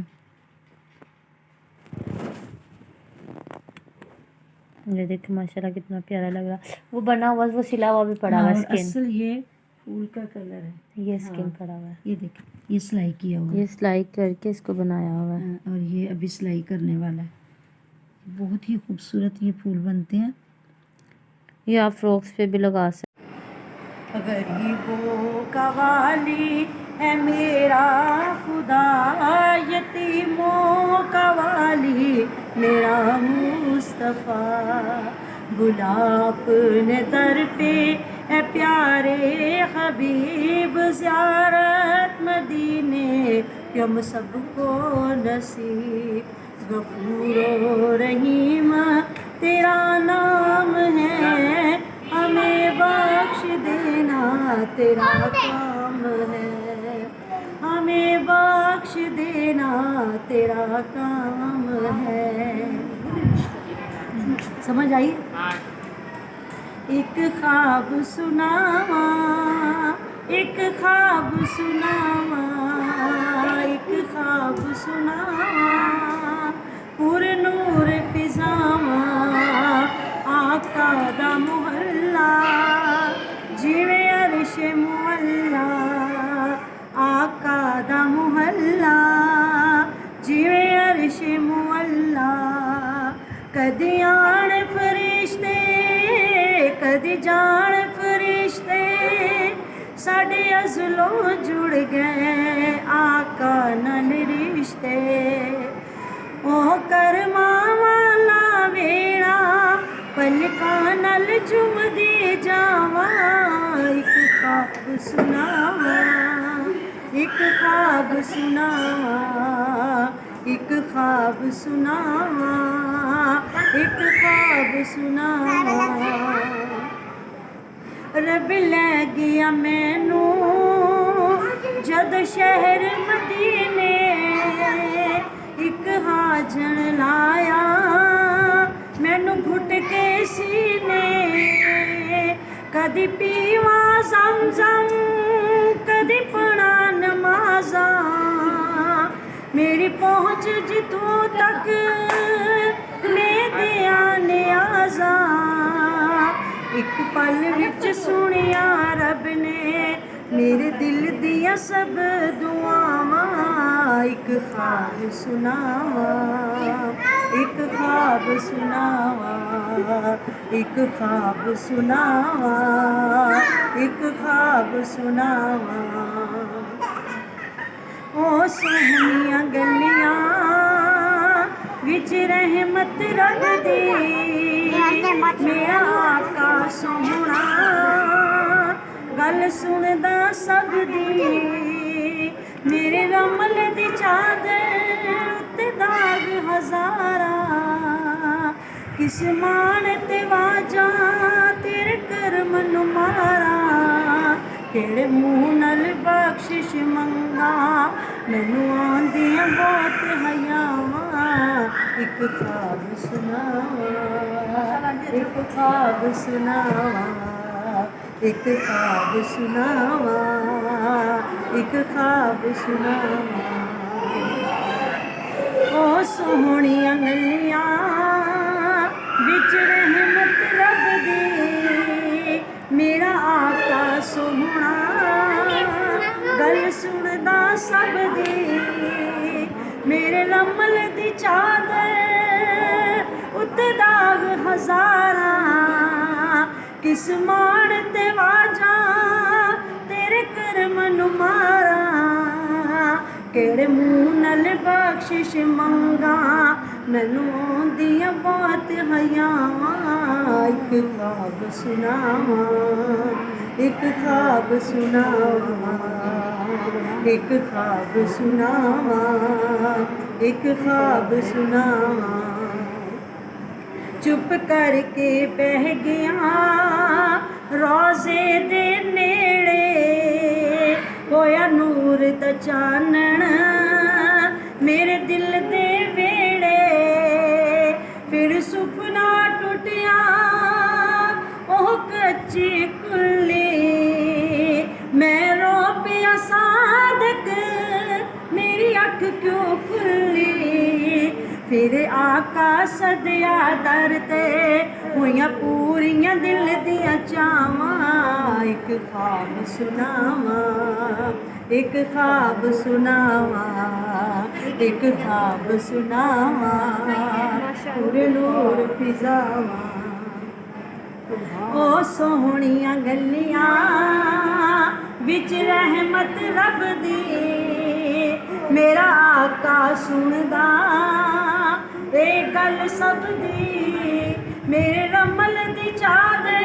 ये देखिए माशाल्लाह कितना प्यारा लग रहा। वो बना हुआ वो सिला हुआ भी पड़ा हुआ और है स्किन। असल ये फूल का कलर है, ये स्किन पड़ा हुआ है। ये देखिए ये सिलाई किया हुआ है। ये सिलाई करके इसको बनाया हुआ है। और ये अभी सिलाई करने वाला है। बहुत ही खूबसूरत ये फूल बनते हैं। ये आप फ्रॉक्स पे भी लगा सकते। गरीबों का वाली है मेरा खुदा, यतीमों का वाली मेरा मुस्तफ़ा। गुलाब ने दर पे है प्यारे हबीब, ज़ियारत मदीने हम सबको नसीब। गफूर रहीम तेरा नाम है, हमें बख्श देना तेरा काम है। हमें बख्श देना तेरा काम है। समझ आई? एक ख्वाब सुनावा, एक ख्वाब सुनावा, एक ख्वाब सुनावा, पूरे नूर फिजावा, आका दा मोहल्ला जिवे अरश मुअल्ला। आका दा मोहल्ला जिवे अरश मुअल्ला। कदी आण फरिश्ते कदी जान फरिश्ते, साडे अज़लों जुड़ गए आका नाल रिश्ते। ओ करमां वाला वेड़ा पलकां नाल चुमदी जावां। एक ख्वाब सुनावा, एक ख्वाब सुनावा, एक ख्वाब सुनावा, एक ख्वाब सुनावा। रब लै गया मैनू जद शहर मदीने, एक हाजन लाया मैनू घुट के सीने। कदी पीवा ज़म-ज़म कदी पढ़ा नमाज़ा, मेरी पहुँच जिथों तक मैं दिया नियाज़ा। एक एक पल विच सुनिया रब ने मेरे दिल दिया सब दुआवां एक ख्वाब सुनावा एक ख्वाब सुनावा एक ख्वाब सुनावा एक ख्वाब सुनावा ओ सोहनिया गलियां विच रहमत रब दी मेरा आका सोहना गल सुनदा सब दी मेरे रमल दी चादर उत्ते दाग हजारा किस मान ते वाजा तेरे करम नू मारा केड़े मुँह नल बख्शिश मंगा मैनू आंदियां बहुत हयावां एक ख्वाब सुनावा एक ख्वाब सुनावा एक ख्वाब सुनावा एक ख्वाब सुनावा ओ सोहणियां गलियां विच रहमत रब दी मेरा आका सोहना गल सुनदा सब दी मेरे रमल दी चादर उत्ते दाग हजारा किस मान ते वाजा तेरे करम नू मारा केड़े मुँह नल बख्शिश मंगा मैनू आंदियां बहुत हयावां एक ख्वाब सुनावा एक ख्वाब सुनावा एक ख्वाब सुनावा एक ख्वाब सुनावा चुप करके बह गया रोज़े दे नेड़े होया नूर दा चानण मेरे दिल दे वेड़े फिर सुपना टुटिया ओह कच्ची कुल्ली मैं रो पिया सादक मेरी अख क्यों खुली फिर आका सदया दर ते होइयां पूरियां दिल दियां चावां एक ख्वाब सुनावा एक ख्वाब सुनावा एक ख्वाब सुनावा पूरे नूर फिजावा ओ सोहणियां गलियां विच रहमत रब दी मेरा आका सुनदा ए गल सब दी मेरे रमल दी चादर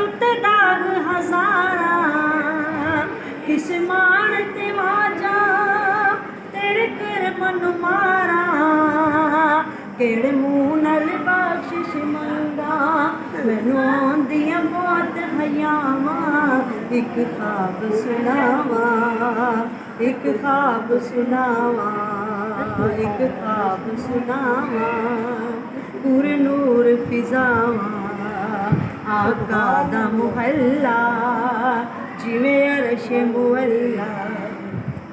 उत्ते दाग हजारा किस मान ते वाजा तेरे करम नू मारा केड़े मुँह नल बख्शिश मंगा मैनू आंदियां बहुत हयावां एक ख्वाब सुनावा एक ख्वाब सुनावा एक ख्वाब सुनावा पूरे नूर फिजावा आका दा मुहल्ला जिवें अरश मुअल्ला